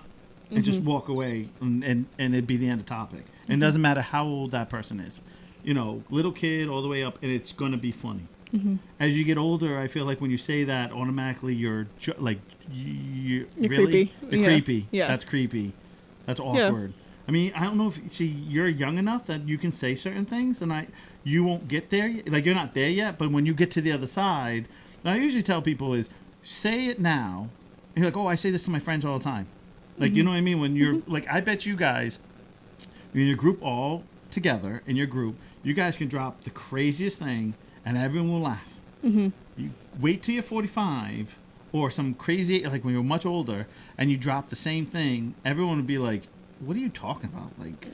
And just walk away and it'd be the end of topic. And it doesn't matter how old that person is. You know, little kid all the way up, and it's going to be funny. Mm-hmm. As you get older, I feel like when you say that, automatically you're really creepy. You're creepy. Yeah. That's creepy. That's awkward. Yeah. I mean, I don't know if you're young enough that you can say certain things, and you won't get there. Like, you're not there yet, but when you get to the other side, I usually tell people is say it now. And you're like, oh, I say this to my friends all the time. Like, you know what I mean? When you're like, I bet you guys, in your group all together in your group, you guys can drop the craziest thing, and everyone will laugh. Mm-hmm. You wait till you're 45 or some crazy, like when you're much older, and you drop the same thing, everyone would be like, what are you talking about? Like,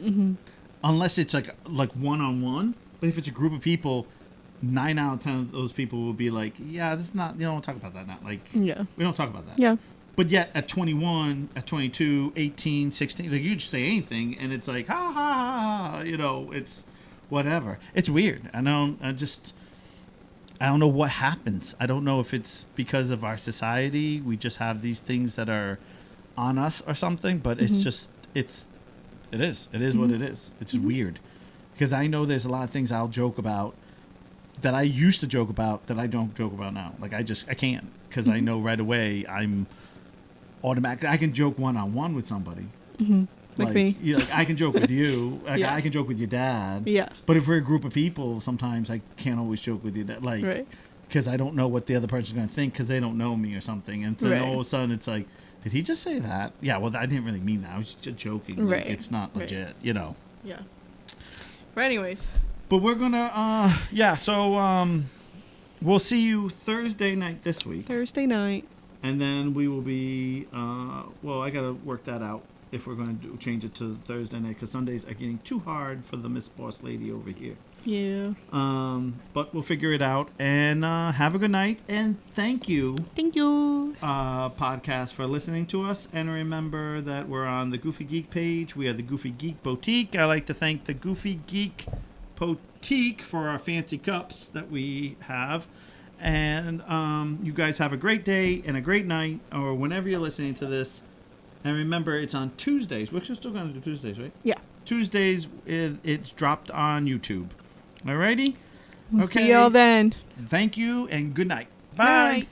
unless it's like one-on-one, but if it's a group of people, 9 out of 10 of those people will be like, yeah, this is not, you don't talk about that now. Like, we don't talk about that. Yeah. But yet at 21, at 22, 18, 16, like, you just say anything and it's like, ha ha ha, you know, it's whatever. It's weird. I don't know what happens. I don't know if it's because of our society. We just have these things that are on us or something, but it's just, it is what it is. It's weird. Because I know there's a lot of things I'll joke about that I used to joke about that I don't joke about now. Like, I can't, because I know right away I'm automatic. I can joke one-on-one with somebody. Mm-hmm. Like me. Yeah, like, I can joke with you. Like, I can joke with your dad. Yeah. But if we're a group of people, sometimes I can't always joke with your dad. Like, because I don't know what the other person's going to think because they don't know me or something. And then all of a sudden it's like, did he just say that? Yeah, well, I didn't really mean that. I was just joking. Like, it's not legit, you know. Yeah. But anyways. But we're going to, so we'll see you Thursday night this week. Thursday night. And then we will be, I got to work that out if we're going to change it to Thursday night, because Sundays are getting too hard for the Miss Boss Lady over here. Yeah. But we'll figure it out. And have a good night. And thank you. Thank you. Podcast for listening to us. And remember that we're on the Goofy Geek page. We are the Goofy Geek Boutique. I like to thank the Goofy Geek Boutique for our fancy cups that we have. And you guys have a great day and a great night, or whenever you're listening to this. And remember, it's on Tuesdays. We're still going to do Tuesdays, right? Yeah. Tuesdays, it's dropped on YouTube. Alrighty? We'll see y'all then. Thank you, and good night. Bye. Bye.